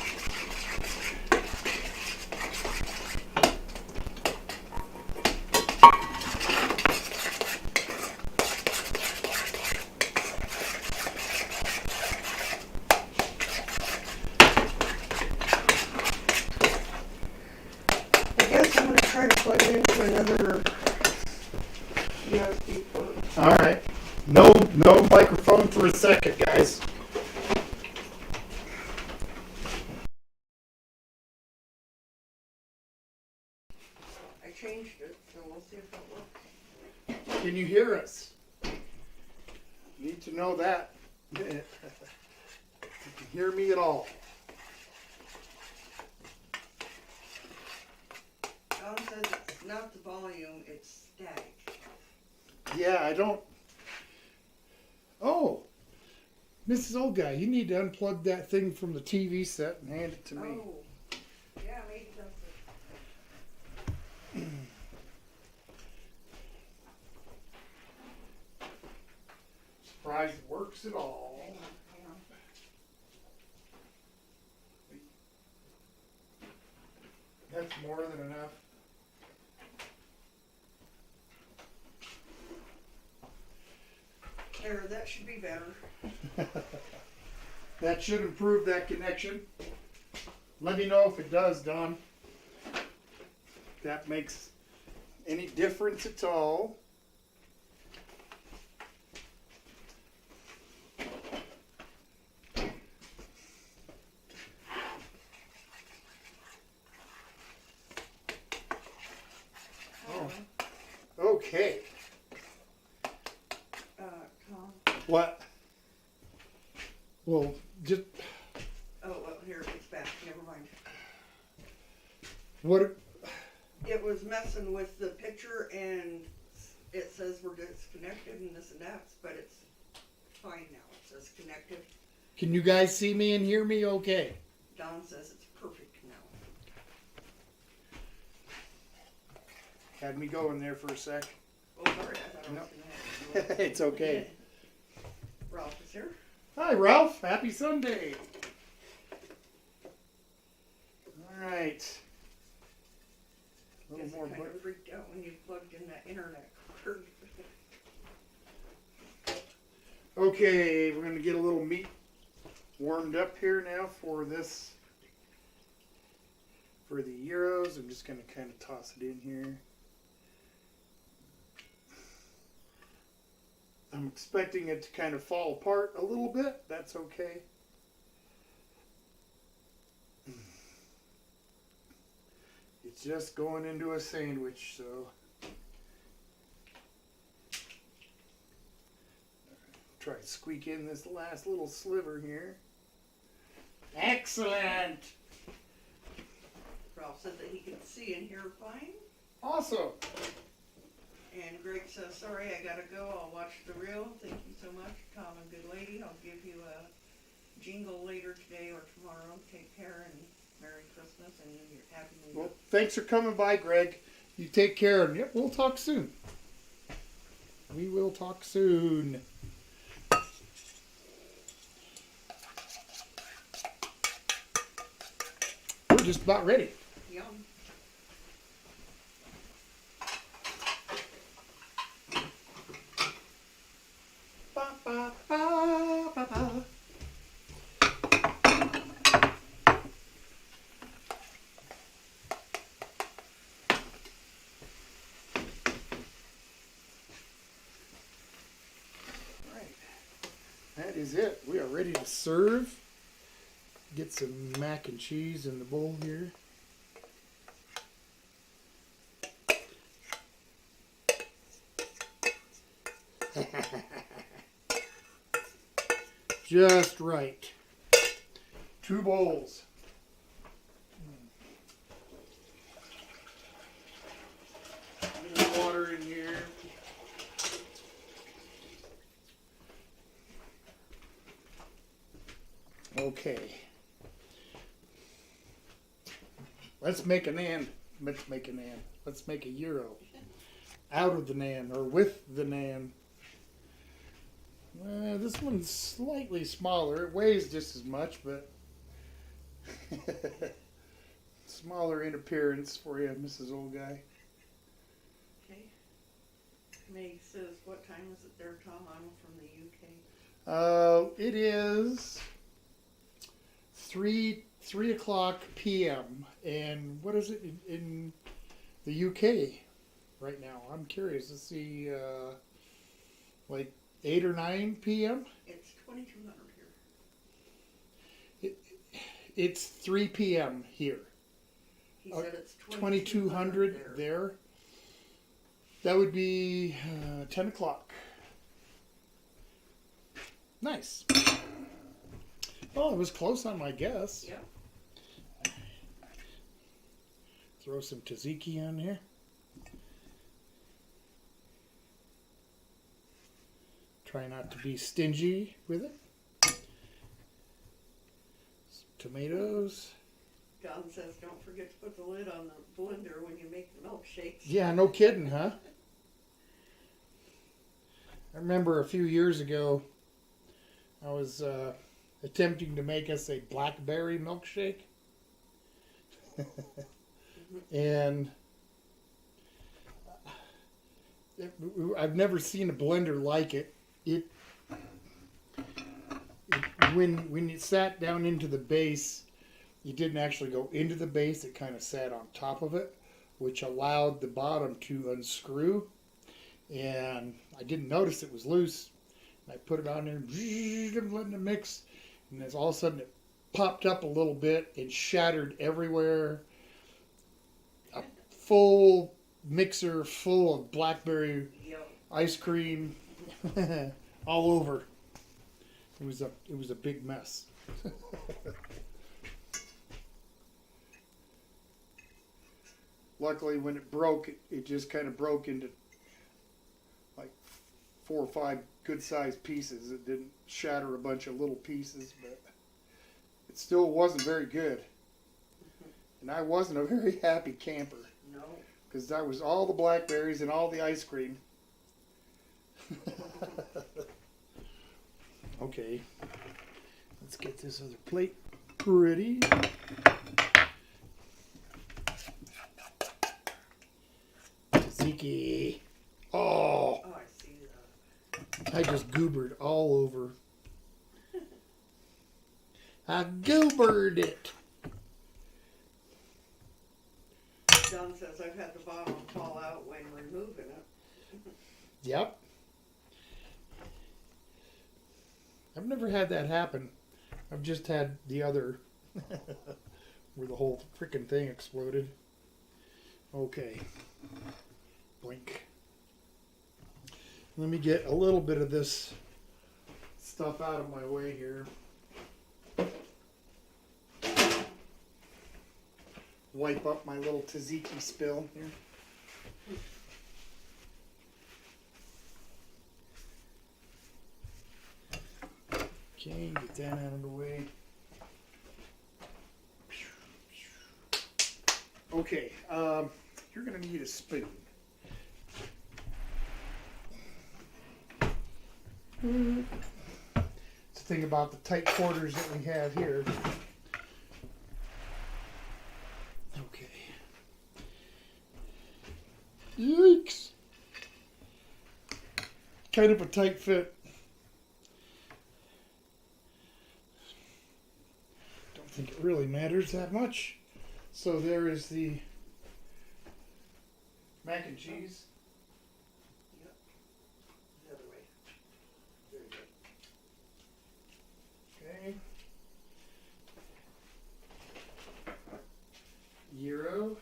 I guess I'm going to try to plug it into another USB port. All right. No microphone for a second, guys. I changed it, so we'll see if it works. Can you hear us? Need to know that. You can hear me at all. Don says it's not the volume, it's static. Yeah, I don't. Oh, Mrs. Old Guy, you need to unplug that thing from the TV set and hand it to me. Oh, yeah, maybe that's it. Surprised it works at all. Hang on. That's more than enough. There, that should be better. That should improve that connection. Let me know if it does, Don. If that makes any difference at all. Oh. Okay. Tom. What? Well, just Oh, well, here, it's back. Never mind. what? It was messing with the picture, and it says we're disconnected and this and that, but it's fine now. It says connected. Can you guys see me and hear me okay? Don says it's perfect now. Had me going there for a sec. Oh, sorry, I thought I was No. going to have to do it. It's okay. Ralph is here. Hi, Ralph. Happy Sunday. All right. A little Guess more. I kind of freaked out when you plugged in that internet cord. Okay, we're going to get a little meat warmed up here now for this, for the gyros. I'm just going to kind of toss it in here. I'm expecting it to kind of fall apart a little bit. That's okay. It's just going into a sandwich, so. Try to squeak in this last little sliver here. Excellent! Ralph said that he could see and hear fine. Awesome! And Greg says, sorry, I gotta go. I'll watch the reel. Thank you so much, Tom and good lady. I'll give you a jingle later today or tomorrow. Take care and Merry Christmas and New Year. Happy New Year. Well, thanks for coming by, Greg. You take care, and yep, we'll talk soon. We will talk soon. We're just about ready. Yum. Ba, ba, ba, ba, ba. That is it. We are ready to serve. Get some mac and cheese in the bowl here. Just right. 2 bowls. A little water in here. Okay. Let's make a naan. Let's make a naan. Let's make a gyro. Out of the naan, or with the naan. This one's slightly smaller. It weighs just as much, but smaller in appearance for you, Mrs. Old Guy. Okay. Meg says, what time is it there, Tom? I'm from the UK. It is 3 o'clock p.m. And what is it in the UK right now? I'm curious to see, like 8 or 9 p.m. It's 2200 here. It's 3 p.m. here. He said it's 2200 there. That would be 10 o'clock. Nice. Well, it was close on my guess. Yeah. Throw some tzatziki on here. Try not to be stingy with it. Some tomatoes. John says, don't forget to put the lid on the blender when you make the milkshakes. Yeah, no kidding, huh? I remember a few years ago, I was attempting to make us a blackberry milkshake. And I've never seen a blender like it. When it sat down into the base, it didn't actually go into the base. It kind of sat on top of it, which allowed the bottom to unscrew. And I didn't notice it was loose. I put it on there, letting it mix, and then all of a sudden it popped up a little bit and shattered everywhere. A full mixer full of blackberry ice cream all over. It was a big mess. Luckily, when it broke, it just kind of broke into like 4 or 5 good-sized pieces. It didn't shatter a bunch of little pieces, but it still wasn't very good. And I wasn't a very happy camper. No. Because that was all the blackberries and all the ice cream. Okay. Let's get this other plate pretty. Tzatziki. Oh, Oh, I see that. I just goobered all over. I goobered it. Don says I've had the bottom fall out when removing it. Yep. I've never had that happen. I've just had the other where the whole freaking thing exploded. Okay. Blink. Let me get a little bit of this stuff out of my way here. Wipe up my little tzatziki spill here. Okay, get that out of the way. Okay, you're gonna need a spoon. It's the thing about the tight quarters that we have here. Okay. Yikes! Kind of a tight fit. Don't think it really matters that much. So there is the mac and cheese. Yep. The other way. Very good. Okay. Gyro. Yep.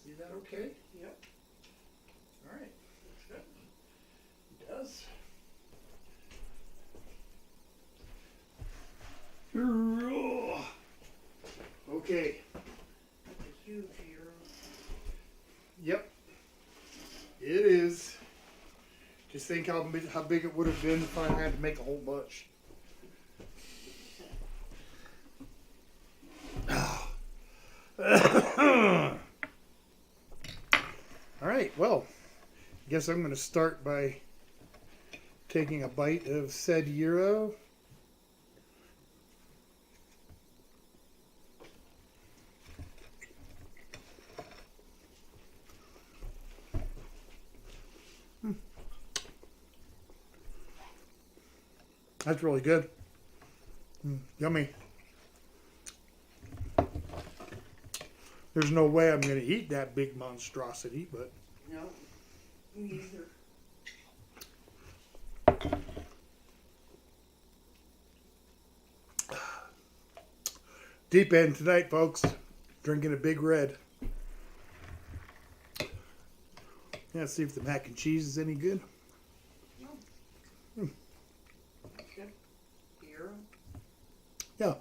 See that okay? Yep. All right. Looks good. It does. Okay. That's a huge gyro. Yep. It is. Just think how big it would have been if I had to make a whole bunch. All right. Well, I guess I'm going to start by taking a bite of said gyro. That's really good. Yummy. There's no way I'm going to eat that big monstrosity, but No, me either. deep end tonight, folks. Drinking a big red. Let's see if the mac and cheese is any good. Good. Gyro. Yeah.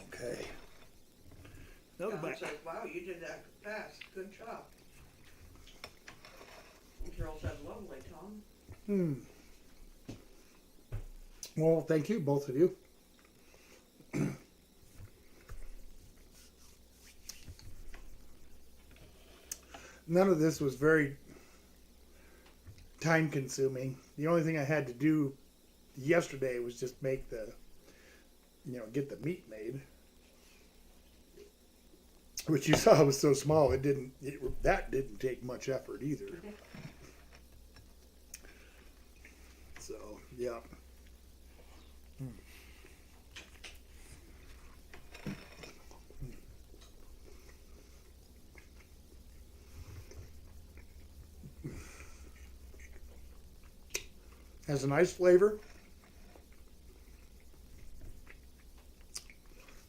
Okay. Another Don back. says, wow, you did that fast. Good job. And Carol said, lovely, Tom. Well, thank you, both of you. None of this was very time consuming. The only thing I had to do yesterday was just make the, get the meat made. Which you saw was so small, that didn't take much effort either. So, yeah. Has a nice flavor.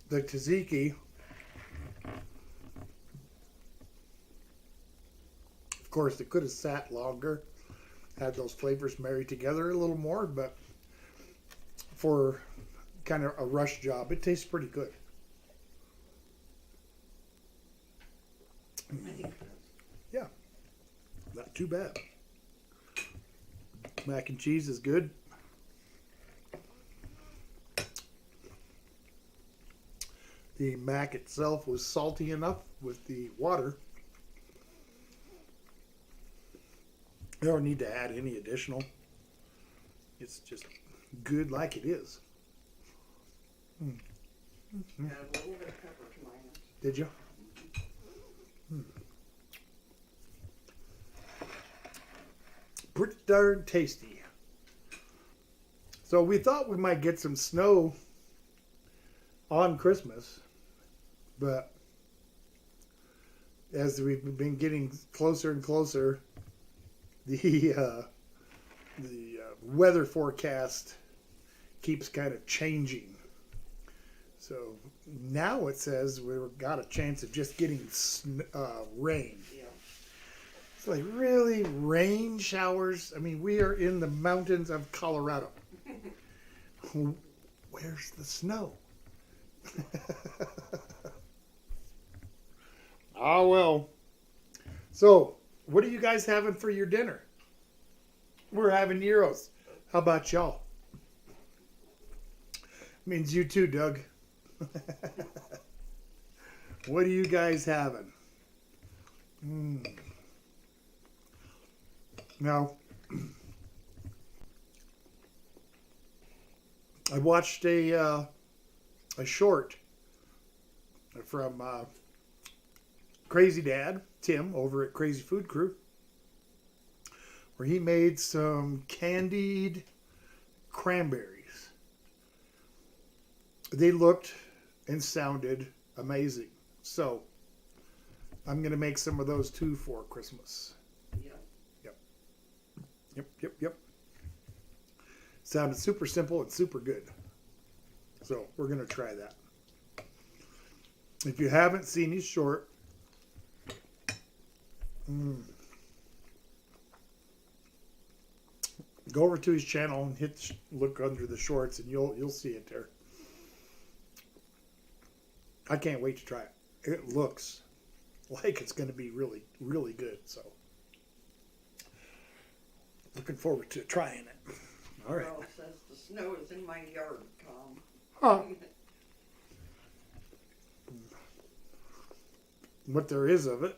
The tzatziki, of course, it could have sat longer, had those flavors married together a little more, but for kind of a rush job, it tastes pretty good. I think it does. Not too bad. Mac and cheese is good. The mac itself was salty enough with the water. I don't need to add any additional. It's just good like it is. Add a little bit of pepper to mine. Did you? Pretty darn tasty. So we thought we might get some snow on Christmas, but as we've been getting closer and closer, the weather forecast keeps kind of changing. So now it says we've got a chance of just getting rain. Yeah. It's like really rain showers. I mean, we are in the mountains of Colorado. Where's the snow? Ah, well. So, what are you guys having for your dinner? We're having gyros. How about y'all? Means you too, Doug. What are you guys having? Now, I watched a short from Crazy Dad Tim over at Crazy Food Crew, where he made some candied cranberries. They looked and sounded amazing. So I'm going to make some of those too for Christmas. Yep. Sounded super simple and super good. So we're going to try that. If you haven't seen his short, go over to his channel and look under the shorts, and you'll see it there. I can't wait to try it. It looks like it's going to be really, really good. So looking forward to trying it. All right. Girl says the snow is in my yard, Tom. Huh. What there is of it.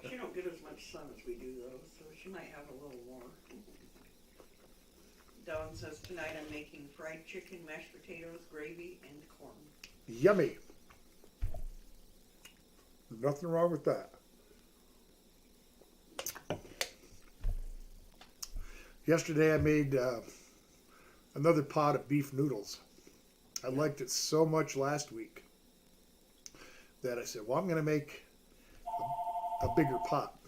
She don't get as much sun as we do, though, so she might have a little more. Dawn says, tonight I'm making fried chicken, mashed potatoes, gravy, and corn. Yummy. Nothing wrong with that. Yesterday I made another pot of beef noodles. I liked it so much last week that I said, well, I'm going to make a bigger pot.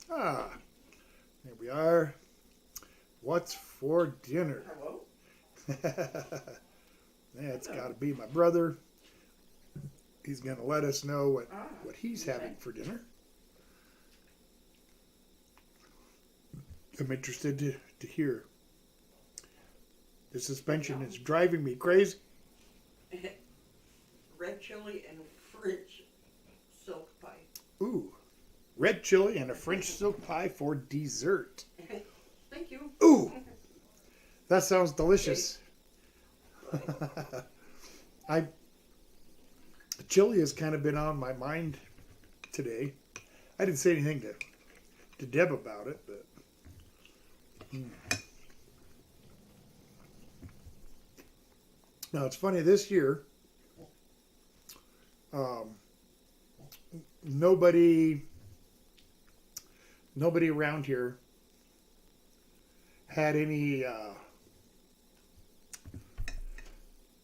Here we are. What's for dinner? Hello? Yeah, it's got to be my brother. He's going to let us know what he's having for dinner. I'm interested to hear. The suspension is driving me crazy. Red chili and French silk pie. Ooh, red chili and a French silk pie for dessert. Thank you. Ooh, that sounds delicious. Chili has kind of been on my mind today. I didn't say anything to Deb about it, but now it's funny this year. Nobody around here had any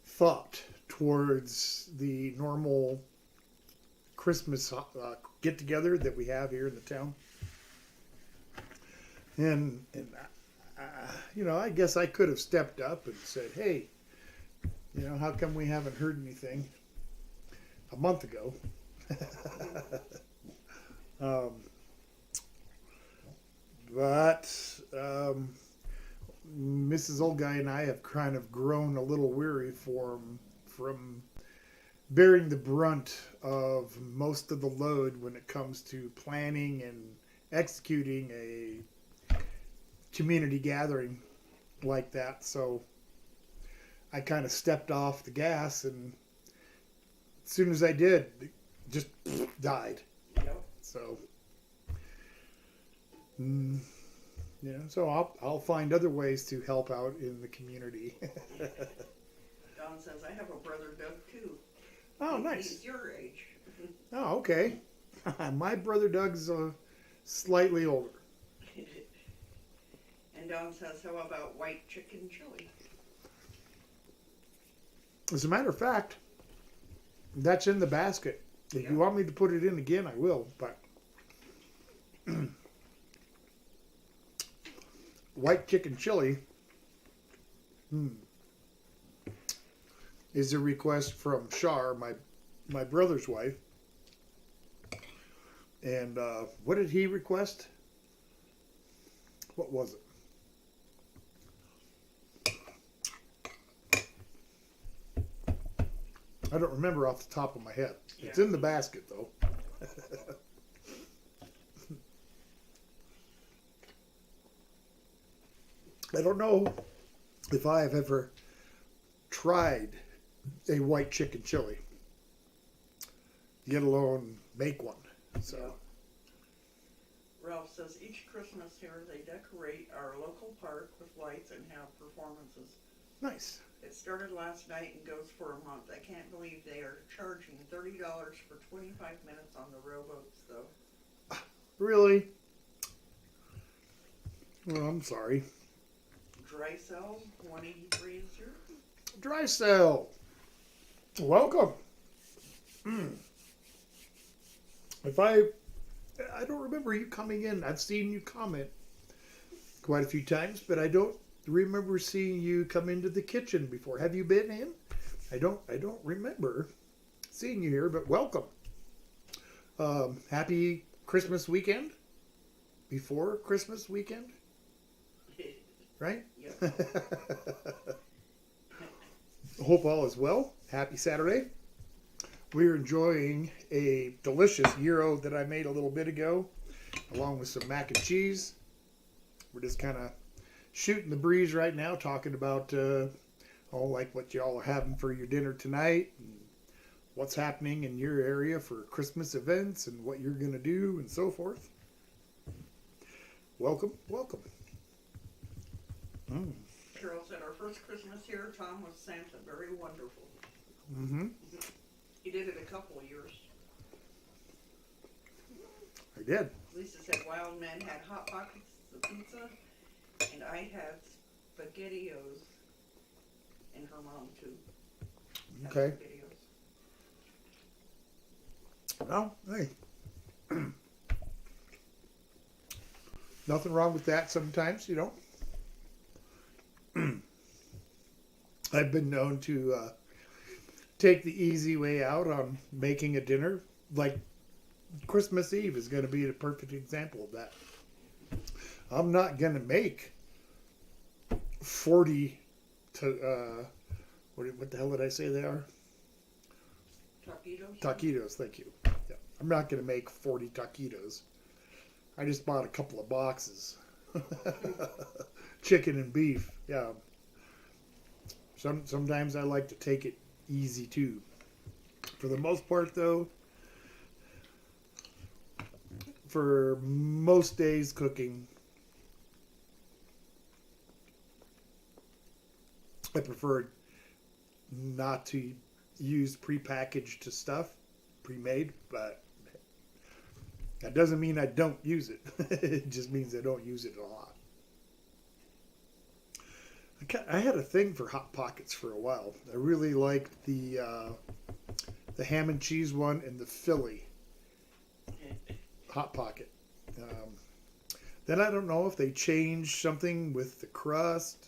thought towards the normal Christmas get-together that we have here in the town. And I guess I could have stepped up and said, hey, how come we haven't heard anything a month ago? But Mrs. Old Guy and I have kind of grown a little weary from bearing the brunt of most of the load when it comes to planning and executing a community gathering like that. So I kind of stepped off the gas, and as soon as I did, it just died. Yep. So, so I'll find other ways to help out in the community. Don says, I have a brother Doug too. Oh, nice. He's your age. Oh, okay. My brother Doug's slightly older. And Don says, how about white chicken chili? As a matter of fact, that's in the basket. If you want me to put it in again, I will. But white chicken chili is a request from Shar, my brother's wife. And what did he request? What was it? I don't remember off the top of my head. Yeah. It's in the basket, though. I don't know if I have ever tried a white chicken chili, let alone make one. So, Ralph says, each Christmas here they decorate our local park with lights and have performances. nice. It started last night and goes for a month. I can't believe they are charging $30 for 25 minutes on the rowboats, though. Really? Well, I'm sorry. Dry cell, 183 is here. Dry cell. Welcome. If I don't remember you coming in. I've seen you comment quite a few times, but I don't remember seeing you come into the kitchen before. Have you been in? I don't remember seeing you here, but welcome. Happy Christmas weekend. Before Christmas weekend, right? Yep. Hope all is well. Happy Saturday. We're enjoying a delicious gyro that I made a little bit ago, along with some mac and cheese. We're just kind of shooting the breeze right now, talking about like what y'all are having for your dinner tonight, and what's happening in your area for Christmas events, and what you're going to do, and so forth. Welcome, welcome. Cheryl said, our first Christmas here, Tom was Santa. Very wonderful. Mm-hmm. He did it a couple of years. I did. Lisa said, Wild Man had Hot Pockets, the pizza, and I had SpaghettiOs, and her mom too. Had Okay. SpaghettiOs. Well, hey. Nothing wrong with that sometimes, you know. I've been known to take the easy way out on making a dinner. Like Christmas Eve is going to be a perfect example of that. I'm not going to make 40 to, what the hell did I say they are? Taquitos? Taquitos, thank you. Yeah. I'm not going to make 40 taquitos. I just bought a couple of boxes. Chicken and beef, yeah. Sometimes I like to take it easy too. For the most part, though, for most days cooking, I prefer not to use prepackaged stuff, pre-made, but that doesn't mean I don't use it. It just means I don't use it a lot. I had a thing for Hot Pockets for a while. I really liked the ham and cheese one and the Philly Hot Pocket. Then I don't know if they changed something with the crust,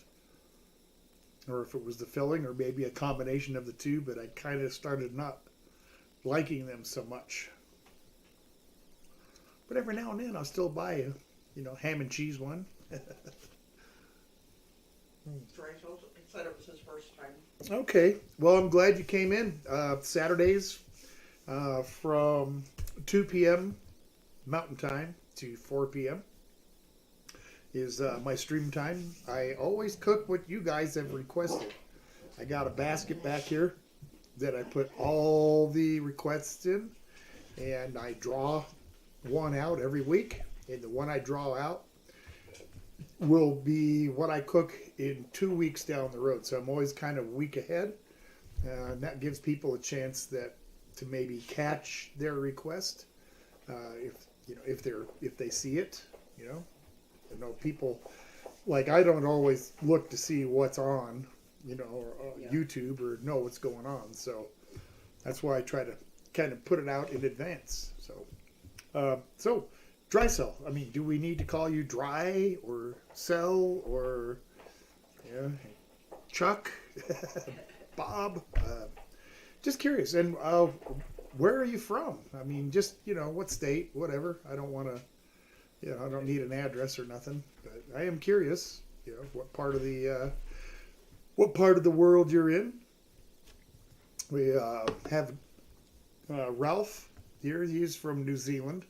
or if it was the filling, or maybe a combination of the two, but I kind of started not liking them so much. But every now and then I'll still buy a ham and cheese one. It's said it was his first time. Okay. Well, I'm glad you came in. Saturdays from 2 p.m. Mountain Time to 4 p.m. is my stream time. I always cook what you guys have requested. I got a basket back here that I put all the requests in, and I draw one out every week. And the one I draw out will be what I cook in 2 weeks down the road. So I'm always kind of a week ahead. And that gives people a chance to maybe catch their request if they see it. People like I don't always look to see what's on YouTube or know what's going on. So that's why I try to kind of put it out in advance. So dry sell. I mean, do we need to call you Dry or Sell or Chuck, Bob? Just curious. And where are you from? I mean, just what state, whatever. I don't want to. I don't need an address or nothing. But I am curious. What part of the world you're in. We have Ralph here. He's from New Zealand.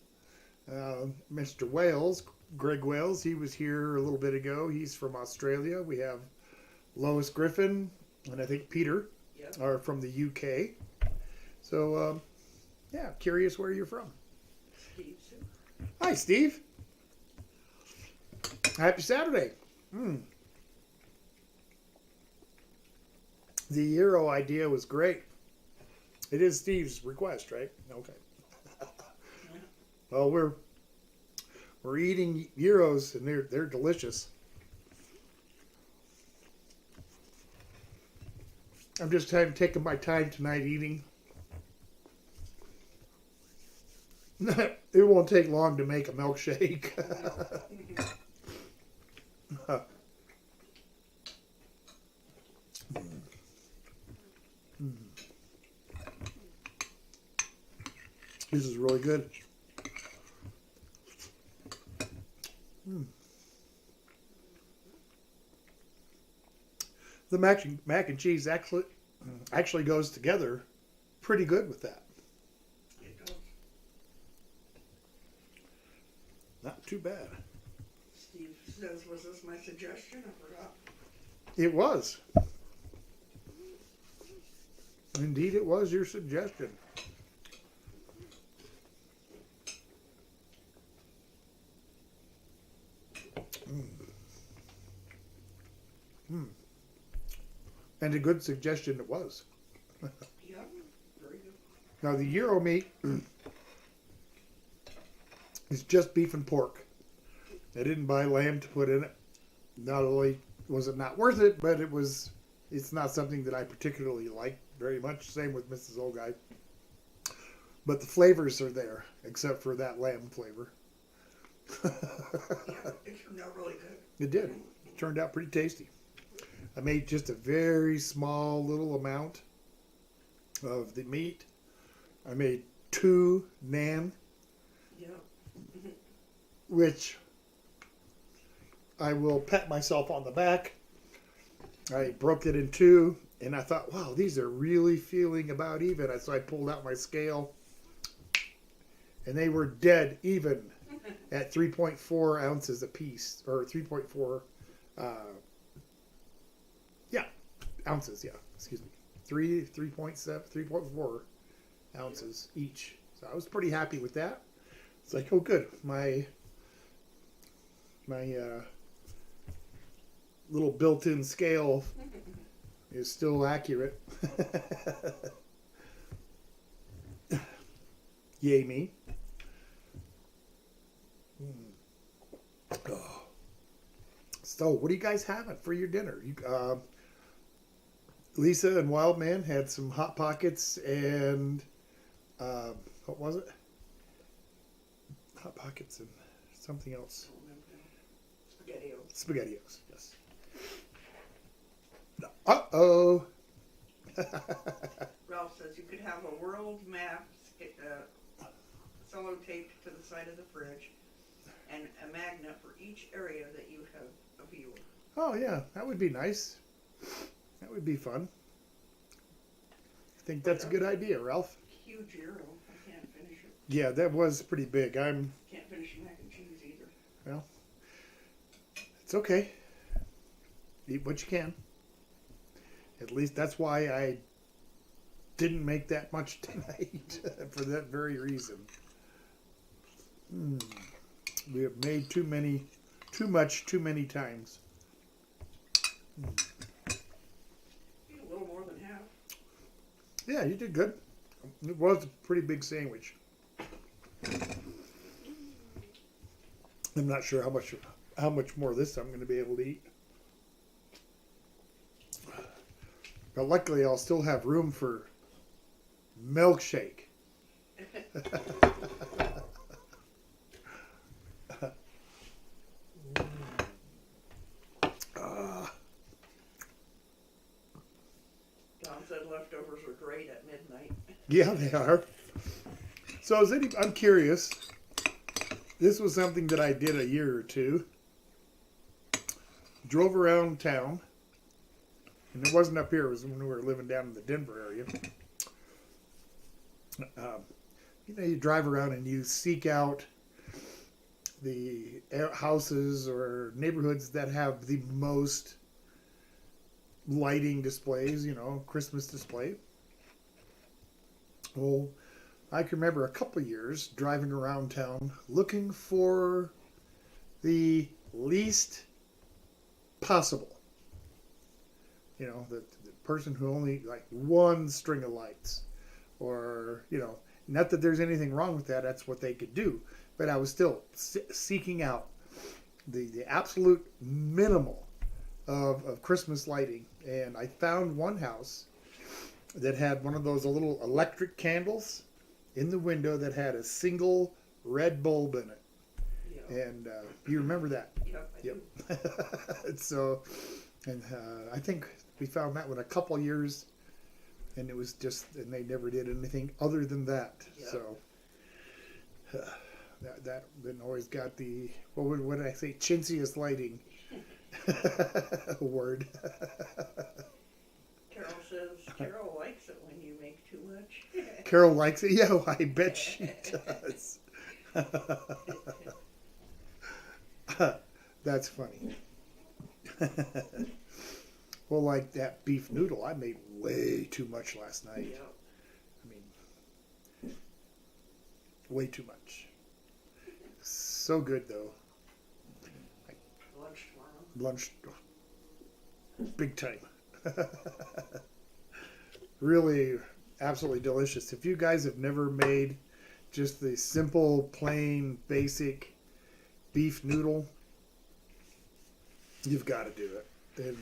Mr. Wales, Greg Wales, he was here a little bit ago. He's from Australia. We have Lois Griffin and I think Peter are from the UK. So, curious where you're from. Steve. Hi, Steve. Happy Saturday. The Gyro idea was great. It is Steve's request, right? Okay. Well, we're eating gyros and they're delicious. I'm just taking my time tonight eating. It won't take long to make a milkshake. This is really good. The mac and cheese actually goes together pretty good with that. It does. Not too bad. Steve says, was this my suggestion? I forgot. It was. Indeed, it was your suggestion. And a good suggestion it was. Yeah, very good. Now the gyro meat is just beef and pork. I didn't buy lamb to put in it. Not only was it not worth it, but it's not something that I particularly like very much. Same with Mrs. Old Guy. But the flavors are there, except for that lamb flavor. Yeah, it turned out really good. It did. It turned out pretty tasty. I made just a very small little amount of the meat. I made 2 naan, Yeah. which I will pat myself on the back. I broke it in 2, and I thought, wow, these are really feeling about even. So I pulled out my scale, and they were dead even at 3.4 ounces a piece, or 3.4 ounces, excuse me. 3.4 ounces each. So I was pretty happy with that. It's like, oh good, my little built-in scale is still accurate. Yay me. Oh. So what are you guys having for your dinner? Lisa and Wildman had some Hot Pockets and what was it? Hot Pockets and something else. SpaghettiOs. SpaghettiOs, yes. Uh-oh. Ralph says you could have a world map solo taped to the side of the fridge and a magnet for each area that you have a view of. Oh, yeah, that would be nice. That would be fun. I think that's a good idea, Ralph. Huge Gyro. I can't finish it. Yeah, that was pretty big. Can't finish the mac and cheese either. Well, it's okay. Eat what you can. At least that's why I didn't make that much tonight, for that very reason. We have made too much too many times. A little more than half. Yeah, you did good. It was a pretty big sandwich. I'm not sure how much more of this I'm going to be able to eat. But luckily, I'll still have room for milkshake. Don said leftovers are great at midnight. Yeah, they are. So, I'm curious. This was something that I did a year or two. Drove around town. And it wasn't up here. It was when we were living down in the Denver area. You drive around and you seek out the houses or neighborhoods that have the most lighting displays, Christmas display. Well, I can remember a couple of years driving around town looking for the least possible. The person who only like one string of lights, or not that there's anything wrong with that. That's what they could do. But I was still seeking out the absolute minimal of Christmas lighting, and I found one house that had one of those little electric candles in the window that had a single red bulb in it. Yeah. And you remember that? Yep. Yep. So, and I think we found that one a couple years, and it was and they never did anything other than that. Yep. So, that then always got the, what did I say, chintziest lighting word. Carol says Carol likes it when you make too much. Carol likes it. Yeah, I bet she does. That's funny. Well, like that beef noodle, I made way too much last night. Yep. I mean, way too much. So good, though. Lunch tomorrow. Lunch, big time. Really, absolutely delicious. If you guys have never made just the simple, plain, basic beef noodle, you've got to do it. And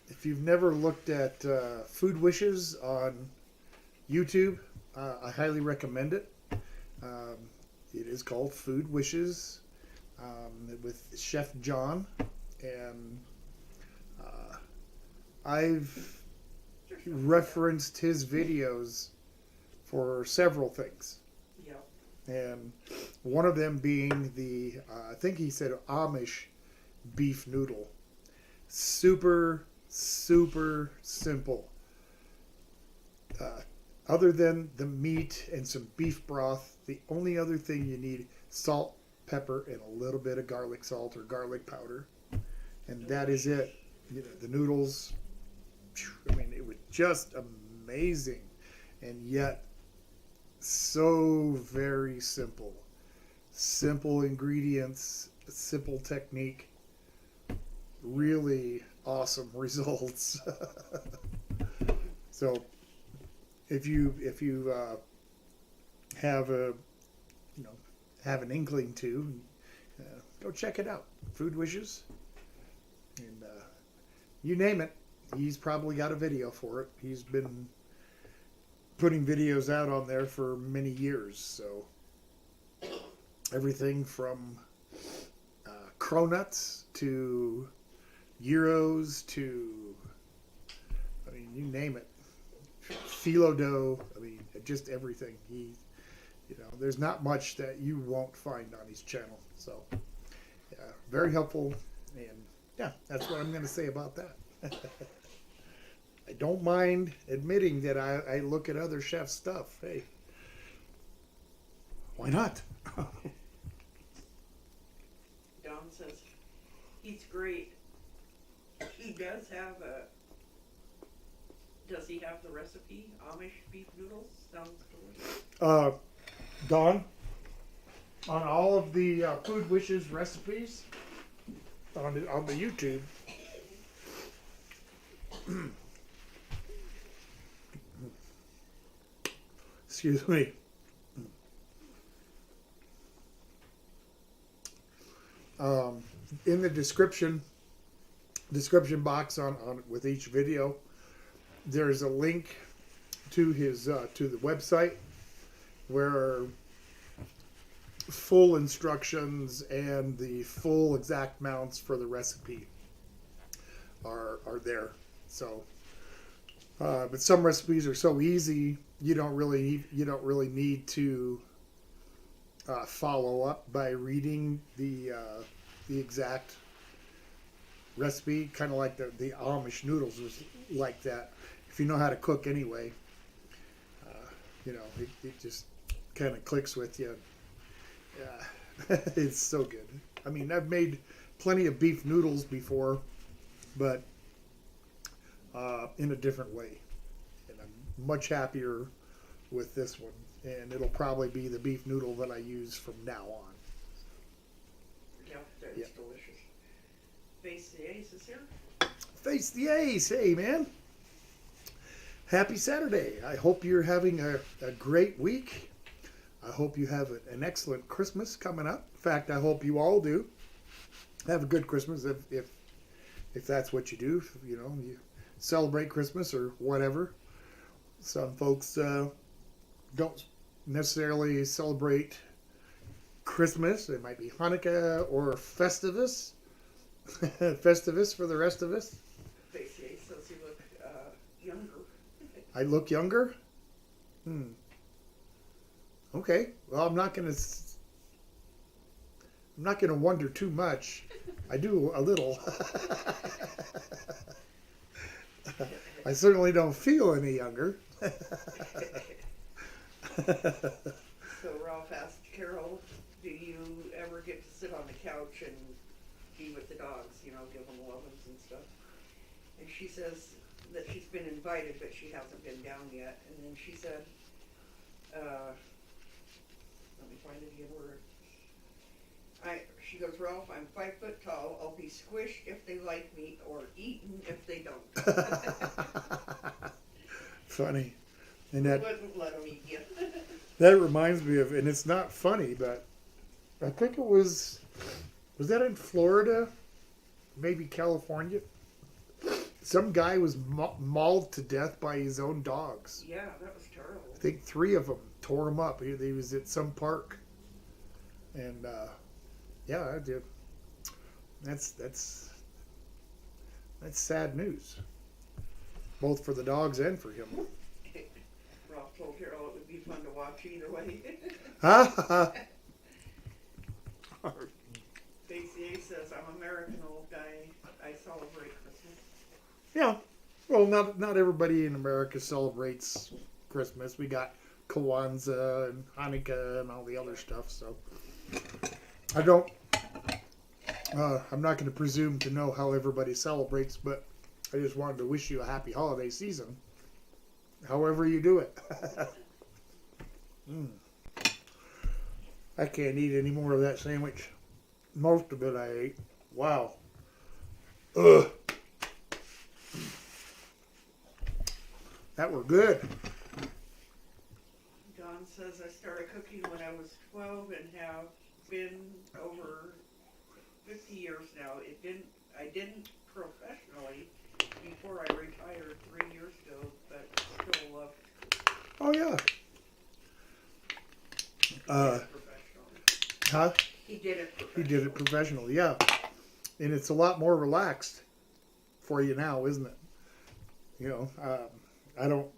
if you've never looked at Food Wishes on YouTube, I highly recommend it. It is called Food Wishes with Chef John, and I've referenced his videos for several things. Yep. And one of them being the, I think he said Amish beef noodle. Super, super simple. Other than the meat and some beef broth, the only other thing you need, salt, pepper, and a little bit of garlic salt or garlic powder. And that is it. The noodles, I mean, it was just amazing. And yet, so very simple. Simple ingredients, simple technique. Really awesome results. So, if you have have an inkling to, go check it out. Food Wishes, and you name it, he's probably got a video for it. He's been putting videos out on there for many years. So everything from cronuts to gyros to, I mean, you name it. Phyllo dough, I mean, just everything. There's not much that you won't find on his channel. So, yeah, very helpful, and Yeah, that's what I'm going to say about that. I don't mind admitting that I look at other chefs' stuff. Hey, why not? Don says he's great. He does have a. Does he have the recipe? Amish beef noodles sounds delicious. Don, on all of the Food Wishes recipes on the YouTube. Excuse me. In the description box on with each video, there's a link to his to the website where full instructions and the full exact amounts for the recipe are there. So, but some recipes are so easy you don't really need to follow up by reading the exact recipe. Kind of like the Amish noodles was like that. If you know how to cook anyway, it just kind of clicks with you. Yeah, it's so good. I mean, I've made plenty of beef noodles before, but in a different way. And I'm much happier with this one. And it'll probably be the beef noodle that I use from now on. Yep, that's delicious. Face the Ace is here. Face the Ace. Hey, man. Happy Saturday. I hope you're having a great week. I hope you have an excellent Christmas coming up. In fact, I hope you all do. Have a good Christmas if that's what you do. You celebrate Christmas or whatever. Some folks don't necessarily celebrate Christmas. It might be Hanukkah or Festivus. Festivus for the rest of us. Face the Ace says you look younger. I look younger? Okay. Well, I'm not gonna wonder too much. I do a little. I certainly don't feel any younger. So Ralph asked Carol, do you ever get to sit on the couch and be with the dogs, give them lovin's and stuff? And she says that she's been invited, but she hasn't been down yet. And then she said, let me find it again where she goes, Ralph, I'm 5 foot tall. I'll be squished if they like me or eaten if they don't. Funny. And that wouldn't let them eat you. that reminds me of, and it's not funny, but I think it was that in Florida, maybe California? Some guy was mauled to death by his own dogs. Yeah, that was terrible. I think 3 of them tore him up. He was at some park, and yeah, I did. That's sad news, both for the dogs and for him. Ralph told Carol it would be fun to watch either way. Ha! Stacey says, I'm American, old guy. I celebrate Christmas. Yeah. Well, not everybody in America celebrates Christmas. We got Kwanzaa and Hanukkah and all the other stuff. So I don't. I'm not going to presume to know how everybody celebrates, but I just wanted to wish you a happy holiday season, however you do it. I can't eat any more of that sandwich. Most of it I ate. Wow. Ugh. That were good. Don says I started cooking when I was 12 and have been over 50 years now. I didn't professionally before I retired 3 years ago, but still love to cook. Oh yeah. Professionally. Huh? He did it He professionally. did it professionally, yeah. And it's a lot more relaxed for you now, isn't it? I don't,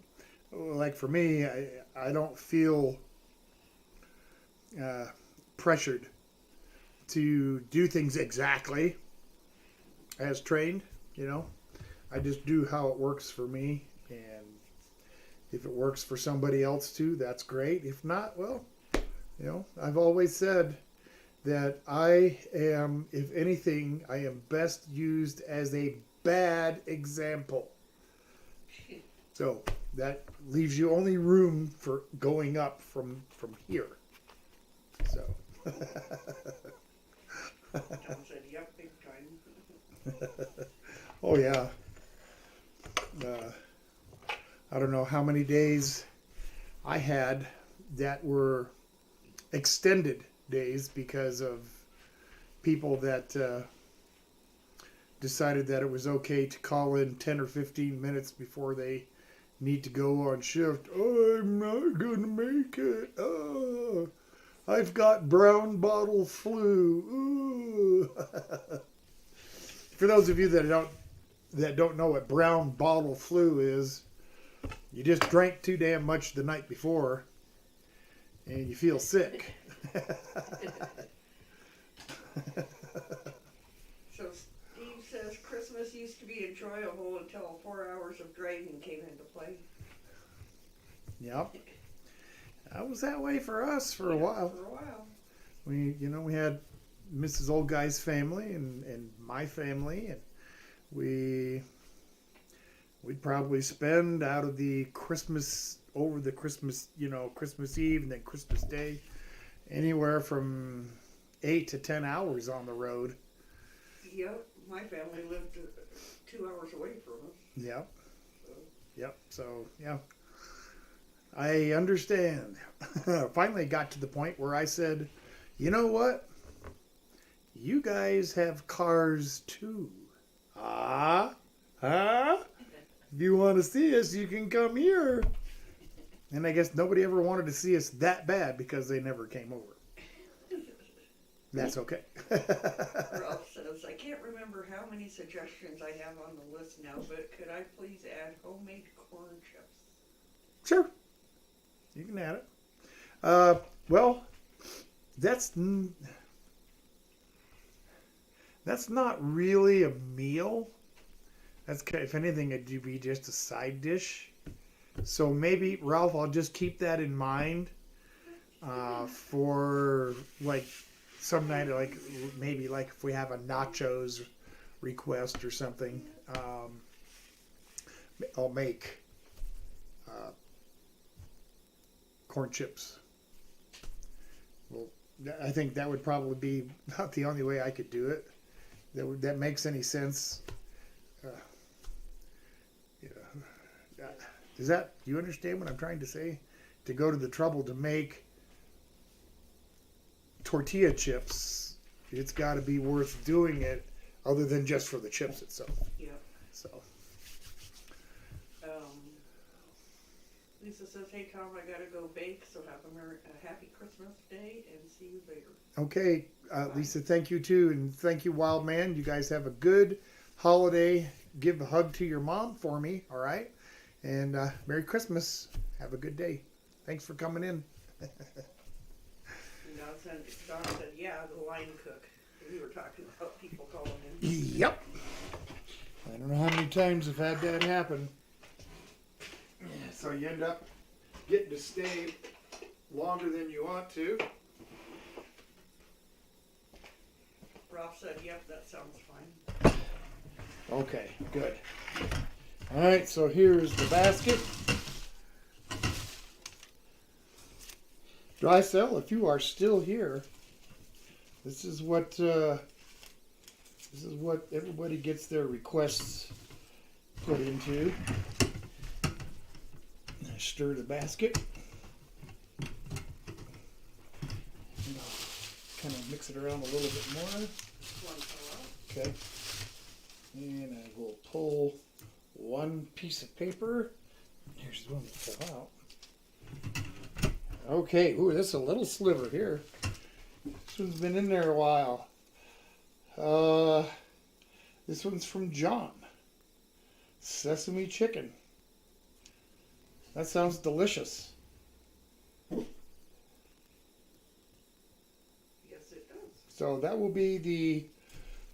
like for me, I don't feel pressured to do things exactly as trained, you know. I just do how it works for me, and if it works for somebody else too, that's great. If not, well, you know, I've always said that I am, if anything, I am best used as a bad example. So that leaves you only room for going up from here. So. Tom said, yep, big time. Oh yeah. I don't know how many days I had that were extended days because of people that decided that it was okay to call in 10 or 15 minutes before they need to go on shift. Oh, I'm not gonna make it. Oh, I've got brown bottle flu. Ooh. For those of you that don't know what brown bottle flu is, you just drank too damn much the night before and you feel sick. So Steve says Christmas used to be enjoyable until 4 hours of driving came into play. Yep. That was that way for us for a while. For a while. We had Mrs. Old Guy's family and my family, and we'd probably spend out of the Christmas, over the Christmas, Christmas Eve and then Christmas Day, anywhere from 8 to 10 hours on the road. Yep, my family lived 2 hours away from us. Yep. Yep. So, yeah. I understand. Finally got to the point where I said, you know what? You guys have cars too. If you want to see us, you can come here. And I guess nobody ever wanted to see us that bad because they never came over. That's okay. Ralph says, I can't remember how many suggestions I have on the list now, but could I please add homemade corn chips? Sure. You can add it. Well, that's not really a meal. That's, if anything, it'd be just a side dish. So maybe, Ralph, I'll just keep that in mind for like some night, like maybe like if we have a nachos request or something, I'll make corn chips. Well, I think that would probably be about the only way I could do it. That makes any sense. Do you understand what I'm trying to say? To go to the trouble to make tortilla chips, it's got to be worth doing it, other than just for the chips itself. Yeah. So. Lisa says, hey Tom, I gotta go bake, so have a happy Christmas day and see you later. Okay, Lisa, thank you too, and thank you, Wild Man. You guys have a good holiday. Give a hug to your mom for me, all right? And Merry Christmas. Have a good day. Thanks for coming in. And Don said, yeah, the line cook. We were talking about people calling in. Yep. I don't know how many times I've had that happen. So you end up getting to stay longer than you want to. Ralph said, yep, that sounds fine. Okay, good. All right, so here's the basket. Dry Cell, if you are still here, this is what everybody gets their requests put into. Stir the basket. And I'll kind of mix it around a little bit more. Okay. And I will pull one piece of paper. Here's the one that fell out. Okay. Ooh, this is a little sliver here. This one's been in there a while. This one's from John. Sesame chicken. That sounds delicious. Yes, it does. So that will be the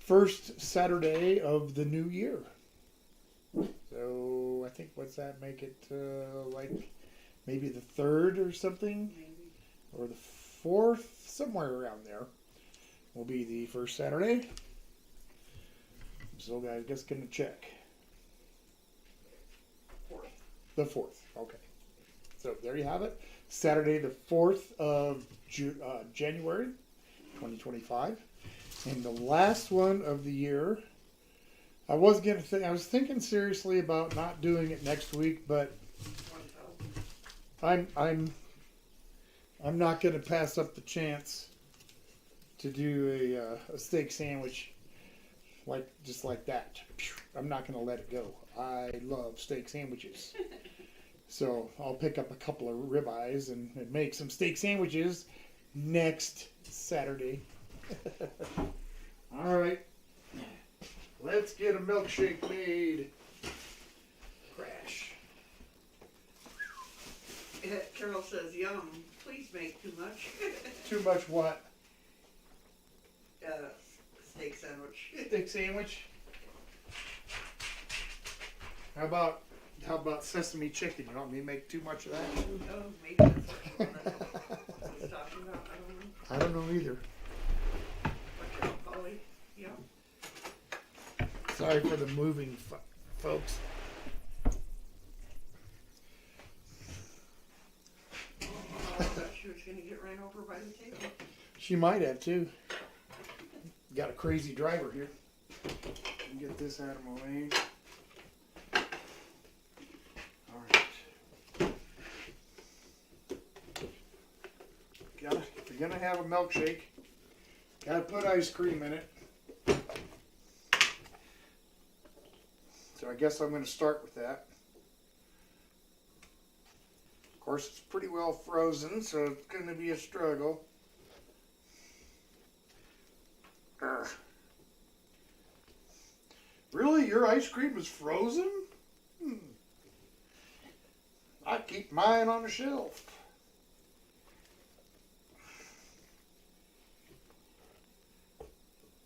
first Saturday of the new year. So I think what's that make it like maybe the 3rd or something, Maybe. or the 4th, somewhere around there will be the first Saturday. So I'm just gonna check. 4th. The 4th. Okay. So there you have it. Saturday the 4th of January 2025. And the last one of the year. I was thinking seriously about not doing it next week, but 1,000. I'm not going to pass up the chance to do a steak sandwich just like that. I'm not going to let it go. I love steak sandwiches. So I'll pick up a couple of ribeyes and make some steak sandwiches next Saturday. All right. Let's get a milkshake made. Crash. Carol says, yum, please make too much. Too much what? Steak sandwich. Steak sandwich? How about sesame chicken? You want me to make too much of that? Oh, maybe that's what I was talking about. I don't know. I don't know either. What you're calling. Yeah. Sorry for the moving, folks. I thought she was going to get ran over by the table. She might have too. Got a crazy driver here. Get this out of my way. All right. If you're gonna have a milkshake, gotta put ice cream in it. So I guess I'm gonna start with that. Of course, it's pretty well frozen, so it's gonna be a struggle. Urgh. Really? Your ice cream is frozen? I keep mine on the shelf.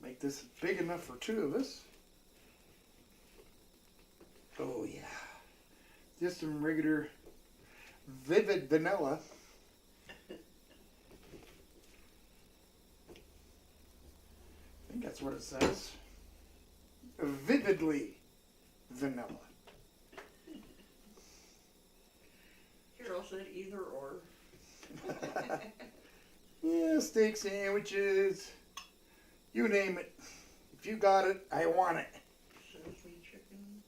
Make this big enough for 2 of us. Oh yeah. Just some regular vivid vanilla. I think that's what it says. Vividly vanilla. Carol said either or. Yeah, steak sandwiches. You name it. If you got it, I want it. Sesame chicken.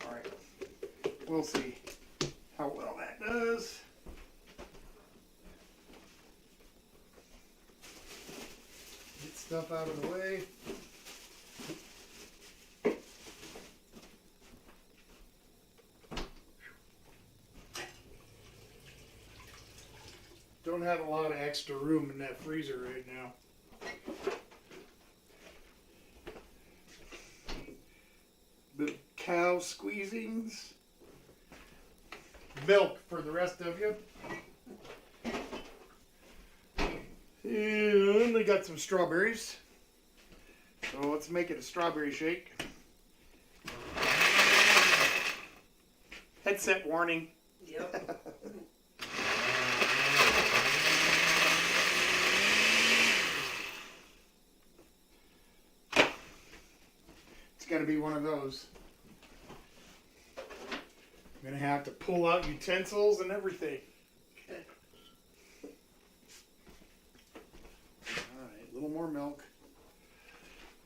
Alright. We'll see how well that does. Get stuff out of the way. Don't have a lot of extra room in that freezer right now. The cow squeezings. Milk for the rest of you. And they got some strawberries. So let's make it a strawberry shake. Headset warning. Yep. It's going to be one of those. I'm going to have to pull out utensils and everything. Alright, a little more milk.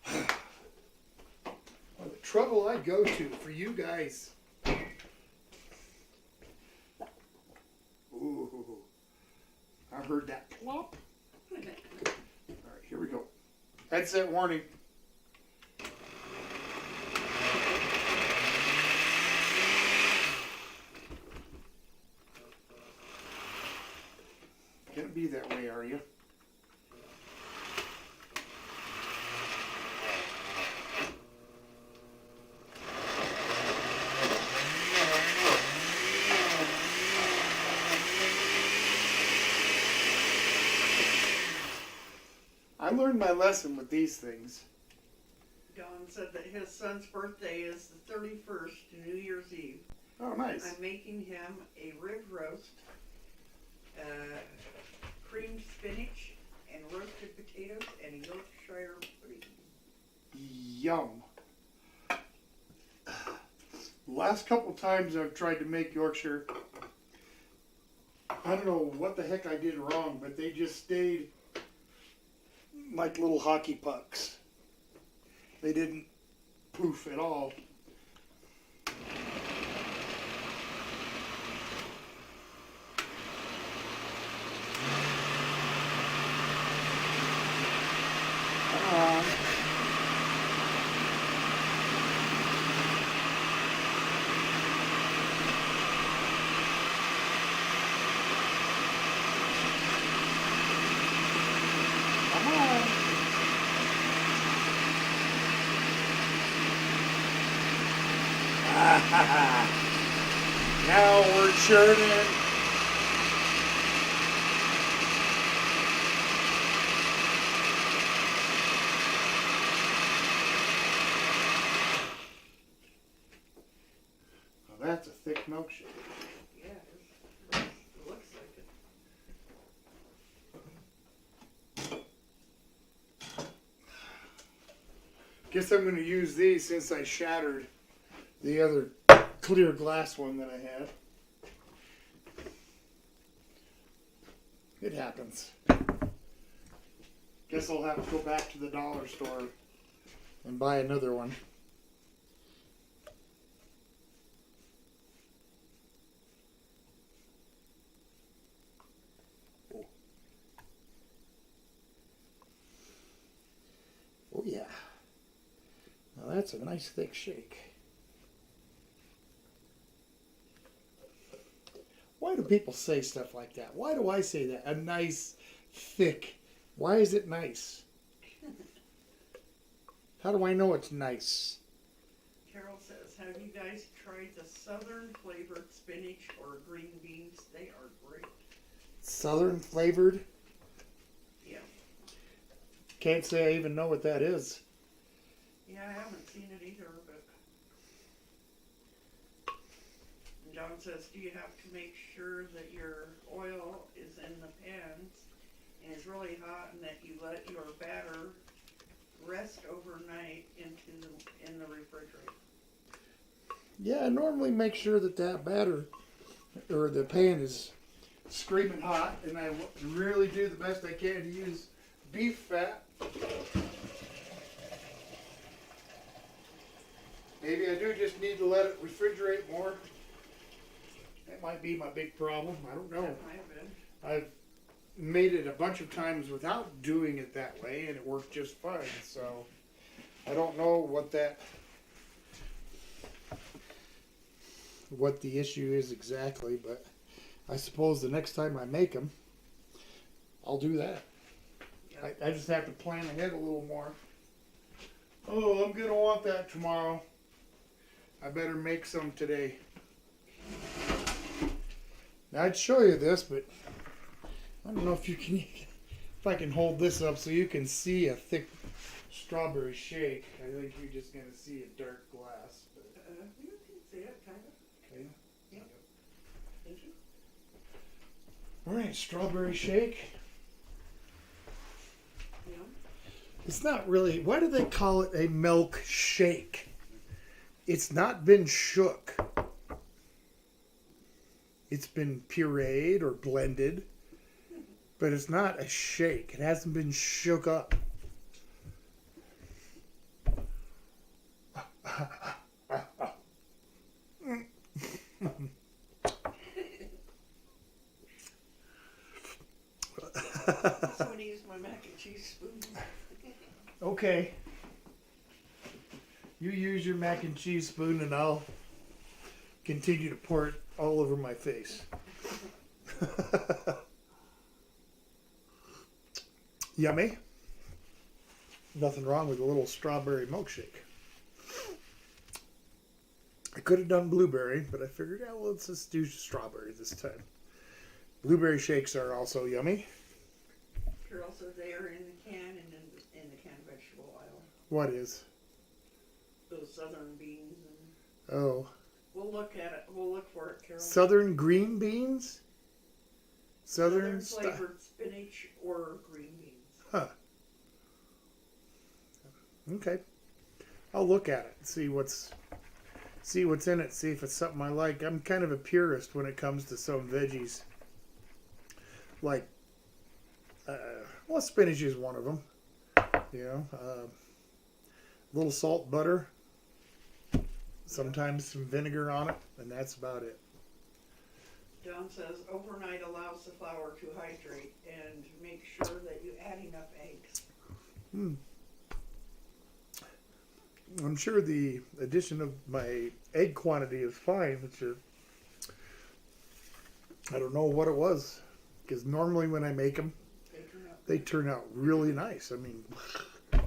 Oh, the trouble I go to for you guys. Ooh, I heard that plop. Alright, here we go. Headset warning. Gonna be that way, are you? I'm learned my lesson with these things. Don said that his son's birthday is the 31st, New Year's Eve. Oh, nice. I'm making him a rib roast, creamed spinach, and roasted potatoes, and a Yorkshire pudding. Yum. Last couple times I've tried to make Yorkshire, I don't know what the heck I did wrong, but they just stayed like little hockey pucks. They didn't poof at all. Come on. Come on. Now we're churning. Now that's a thick milkshake. Yeah, it looks like it. Guess I'm going to use these since I shattered the other clear glass one that I had. It happens. Guess I'll have to go back to the dollar store and buy another one. Oh yeah. Now that's a nice thick shake. Why do people say stuff like that? Why do I say that? A nice, thick. Why is it nice? How do I know it's nice? Carol says, have you guys tried the southern flavored spinach or green beans? They are great. Southern flavored? Yeah. Can't say I even know what that is. Yeah, I haven't seen it either, but... And John says, do you have to make sure that your oil is in the pans and is really hot and that you let your batter rest overnight in the refrigerator? Yeah, I normally make sure that that batter or the pan is screaming hot, and I really do the best I can to use beef fat. Maybe I do just need to let it refrigerate more. That might be my big problem. I don't know. That might have been. I've made it a bunch of times without doing it that way, and it worked just fine. So I don't know what the issue is exactly, but I suppose the next time I make them, I'll do that. Yep. I just have to plan ahead a little more. Oh, I'm gonna want that tomorrow. I better make some today. Now, I'd show you this, but I don't know if you can, if I can hold this up so you can see a thick strawberry shake. I think you're just gonna see a dark glass. But, You can see it, kind of. okay. Yep. Thank you. All right, strawberry shake. Yeah. It's not really. Why do they call it a milkshake? It's not been shook. It's been pureed or blended, but it's not a shake. It hasn't been shook up. I'm going to use my mac and cheese spoon. Okay. You use your mac and cheese spoon, and I'll continue to pour it all over my face. Yummy. Nothing wrong with a little strawberry milkshake. I could have done blueberry, but I figured, yeah, well, let's just do strawberry this time. Blueberry shakes are also yummy. Carol says they are in the can and in What is? Those southern beans. And Oh. we'll look at it. We'll look for it, Carol. Southern green beans? Southern flavored spinach or green beans. Huh. Okay. I'll look at it. See what's in it. See if it's something I like. I'm kind of a purist when it comes to some veggies. Like, well, spinach is one of them. You know, a little salt, butter, sometimes some vinegar on it, and that's about it. Don says overnight allows the flour to hydrate and make sure that you add enough eggs. I'm sure the addition of my egg quantity is fine. It's just, I don't know what it was. Because normally when I make them, they turn out really nice. I mean, yeah,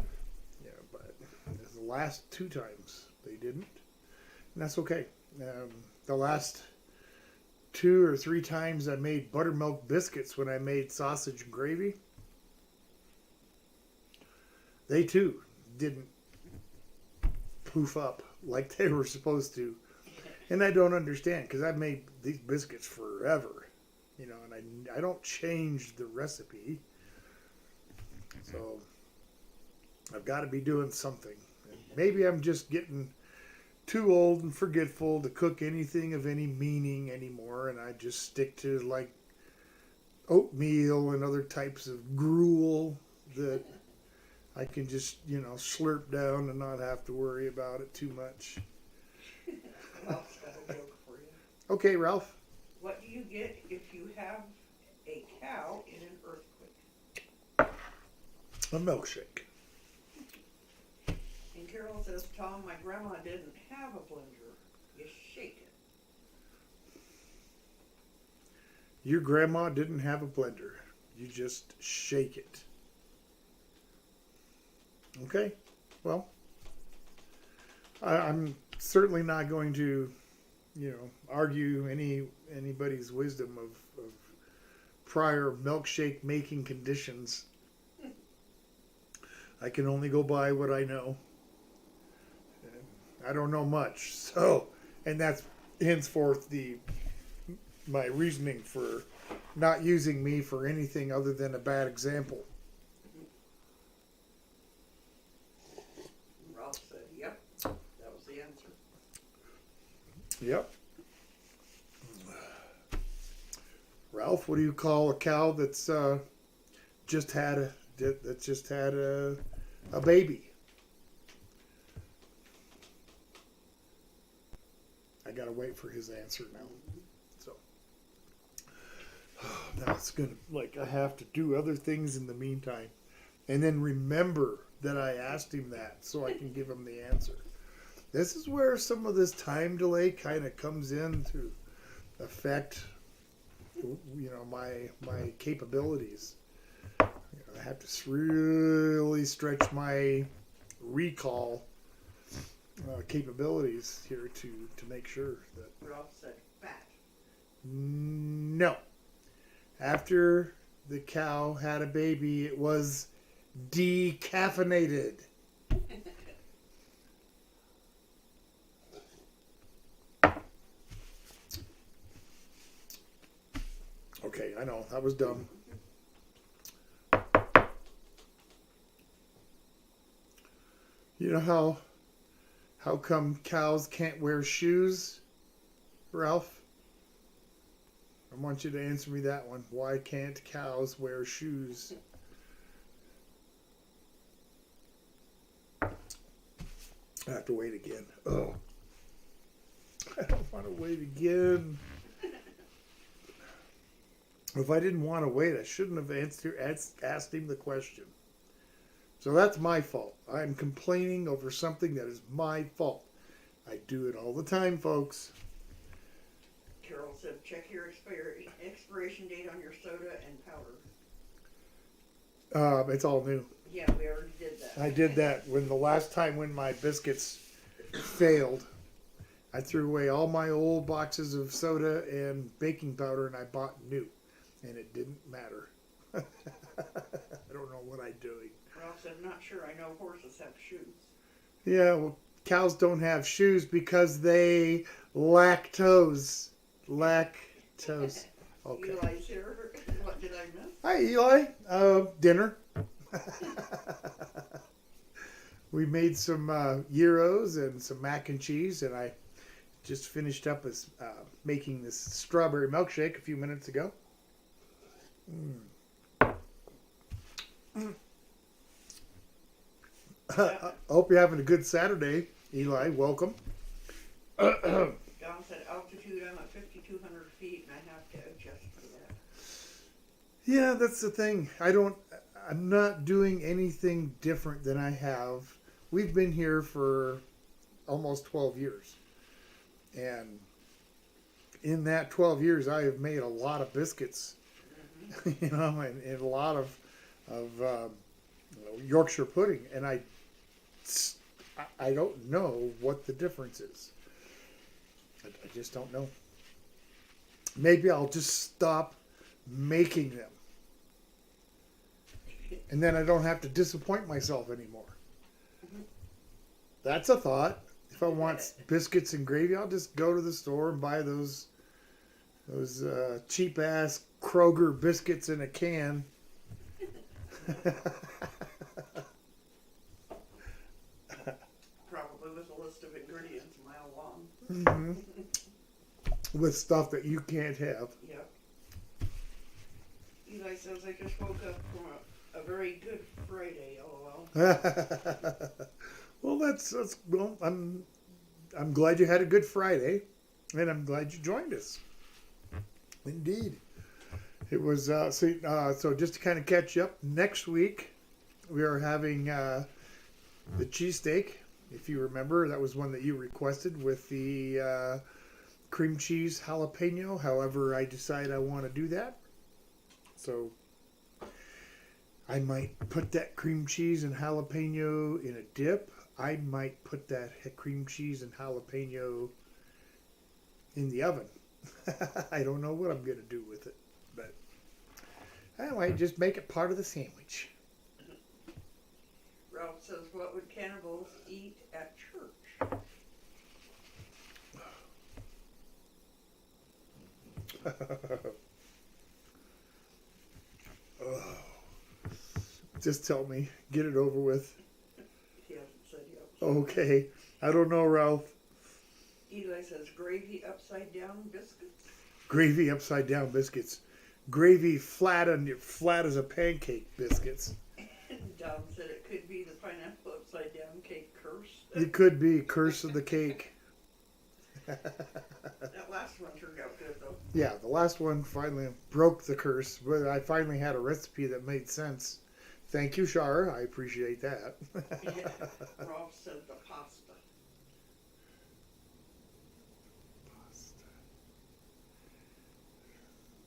but the last 2 times they didn't. And that's okay. The last 2 or 3 times I made buttermilk biscuits when I made sausage and gravy, they too didn't poof up like they were supposed to. And I don't understand, because I've made these biscuits forever. You know, and I don't change the recipe. So I've got to be doing something. And maybe I'm just getting too old and forgetful to cook anything of any meaning anymore, and I just stick to like oatmeal and other types of gruel that I can just, you know, slurp down and not have to worry about it too much. Ralph's got a joke for you. Okay, Ralph. What do you get if you have a cow in an earthquake? A milkshake. And Carol says, Tom, my grandma didn't have a blender. You shake it. Your grandma didn't have a blender. You just shake it. Okay. Well, I'm certainly not going to, you know, argue anybody's wisdom of prior milkshake making conditions. I can only go by what I know. I don't know much, so, and that's henceforth my reasoning for not using me for anything other than a bad example. Ralph said, yep, that was the answer. Yep. Ralph, what do you call a cow that's just had a baby? I gotta wait for his answer now. So now it's gonna, like, I have to do other things in the meantime, and then remember that I asked him that so I can give him the answer. This is where some of this time delay kind of comes in to affect, you know, my capabilities. You know, I have to really stretch my recall capabilities here to make sure that. Ralph said, fat. No. After the cow had a baby, it was decaffeinated. Okay, I know, that was dumb. You know how come cows can't wear shoes, Ralph? I want you to answer me that one. Why can't cows wear shoes? I have to wait again. Oh, I don't want to wait again. If I didn't want to wait, I shouldn't have asked him the question. So that's my fault. I'm complaining over something that is my fault. I do it all the time, folks. Carol said, check your expiration date on your soda and powder. It's all new. Yeah, we already did that. I did that when my biscuits failed. I threw away all my old boxes of soda and baking powder, and I bought new. And it didn't matter. I don't know what I'm doing. Ralph said, not sure. I know horses have shoes. Yeah, well, cows don't have shoes because they lactose. Lactose. Okay. Eli's here. What did I miss? Hi, Eli. Dinner. We made some gyros and some mac and cheese, and I just finished up making this strawberry milkshake a few minutes ago. I hope you're having a good Saturday, Eli. Welcome. Don said altitude, I'm at 5,200 feet and I have to adjust for that. Yeah, that's the thing. I'm not doing anything different than I have. We've been here for almost 12 years. And in that 12 years, I have made a lot of biscuits, and a lot of Yorkshire pudding. And I don't know what the difference is. I just don't know. Maybe I'll just stop making them. And then I don't have to disappoint myself anymore. That's a thought. If I want biscuits and gravy, I'll just go to the store and buy those cheap ass Kroger biscuits in a can. Probably with a list of ingredients a mile long. Mm-hmm. With stuff that you can't have. Yep. Eli says, I just woke up from a very good Friday, lol. Well, well. I'm glad you had a good Friday, and I'm glad you joined us. Indeed, it was so. Just to kind of catch you up, next week we are having the cheesesteak. If you remember, that was one that you requested with the cream cheese jalapeno. However, I decide I want to do that, so I might put that cream cheese and jalapeno in a dip. I might put that cream cheese and jalapeno in the oven. I don't know what I'm going to do with it, but I might just make it part of the sandwich. Ralph says, what would cannibals eat at church? Oh. Just tell me. Get it over with. He hasn't said yet. Okay. I don't know, Ralph. Eli says, gravy upside down biscuits. Gravy upside down biscuits. Gravy flat as a pancake biscuits. Dom said it could be the pineapple upside down cake curse. It could be curse of the cake. That last one turned out good though. Yeah, the last one finally broke the curse, but I finally had a recipe that made sense. Thank you, Shara. I appreciate that. Yeah. Rolf said the pasta.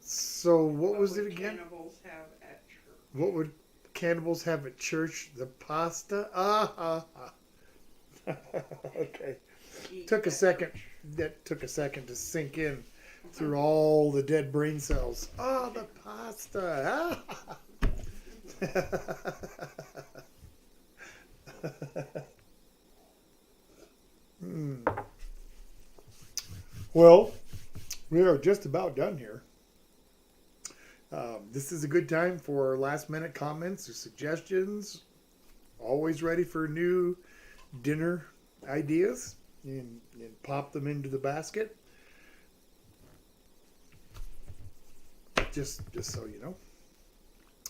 So what was it again? Cannibals have at church. What would cannibals have at church? The pasta? Okay. Took a second. That took a second to sink in through all the dead brain cells. Oh, the pasta. Well, we are just about done here. This is a good time for last minute comments or suggestions. Always ready for new dinner ideas and pop them into the basket. Just so you know.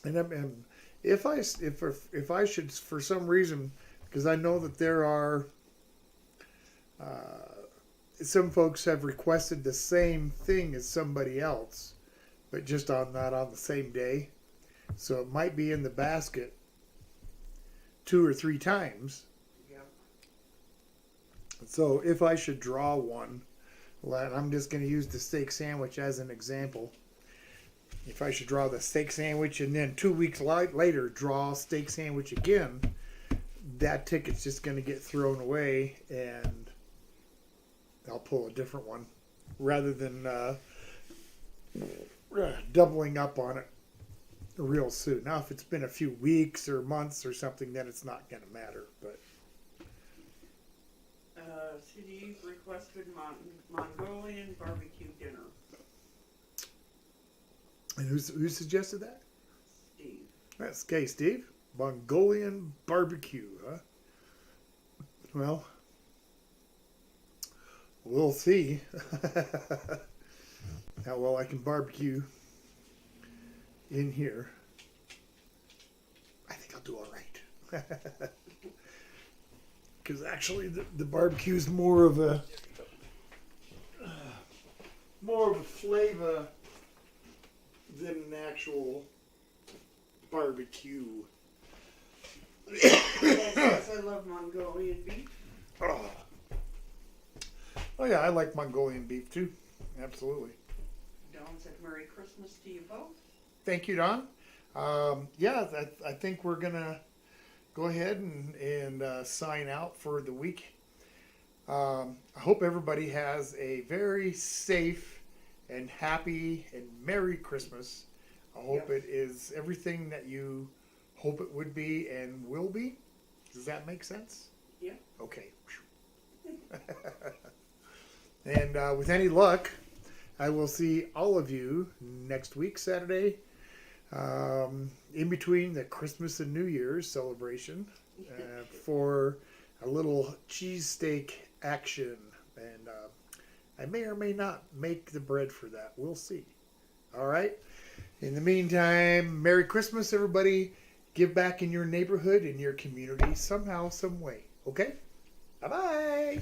And if I should, for some reason, because I know that there are some folks have requested the same thing as somebody else, but just not on the same day. So it might be in the basket 2 or 3 times. Yeah. So if I should draw one, well, I'm just going to use the steak sandwich as an example. If I should draw the steak sandwich and then 2 weeks later draw steak sandwich again, that ticket's just going to get thrown away and I'll pull a different one rather than doubling up on it. real soon. Now, if it's been a few weeks or months or something, then it's not going to matter. But CD requested Mongolian barbecue dinner. And who suggested that? Steve. That's okay, Steve. Mongolian barbecue, huh? Well, we'll see how well I can barbecue in here. I think I'll do all right. Because actually the barbecue is more of a flavor than an actual barbecue. Yes, I love Mongolian beef. Oh yeah, I like Mongolian beef too. Absolutely. Dawn said Merry Christmas to you both. Thank you, Don. Yeah, I think we're gonna go ahead and sign out for the week. I hope everybody has a very safe and happy and Merry Christmas. I hope Yep. it is everything that you hope it would be and will be. Does that make sense? Yeah. Okay. And with any luck, I will see all of you next week, Saturday, in between the Christmas and New Year's celebration for a little cheesesteak action. And I may or may not make the bread for that. We'll see. All right. In the meantime, Merry Christmas, everybody. Give back in your neighborhood, in your community, somehow, some way. Okay? Bye-bye.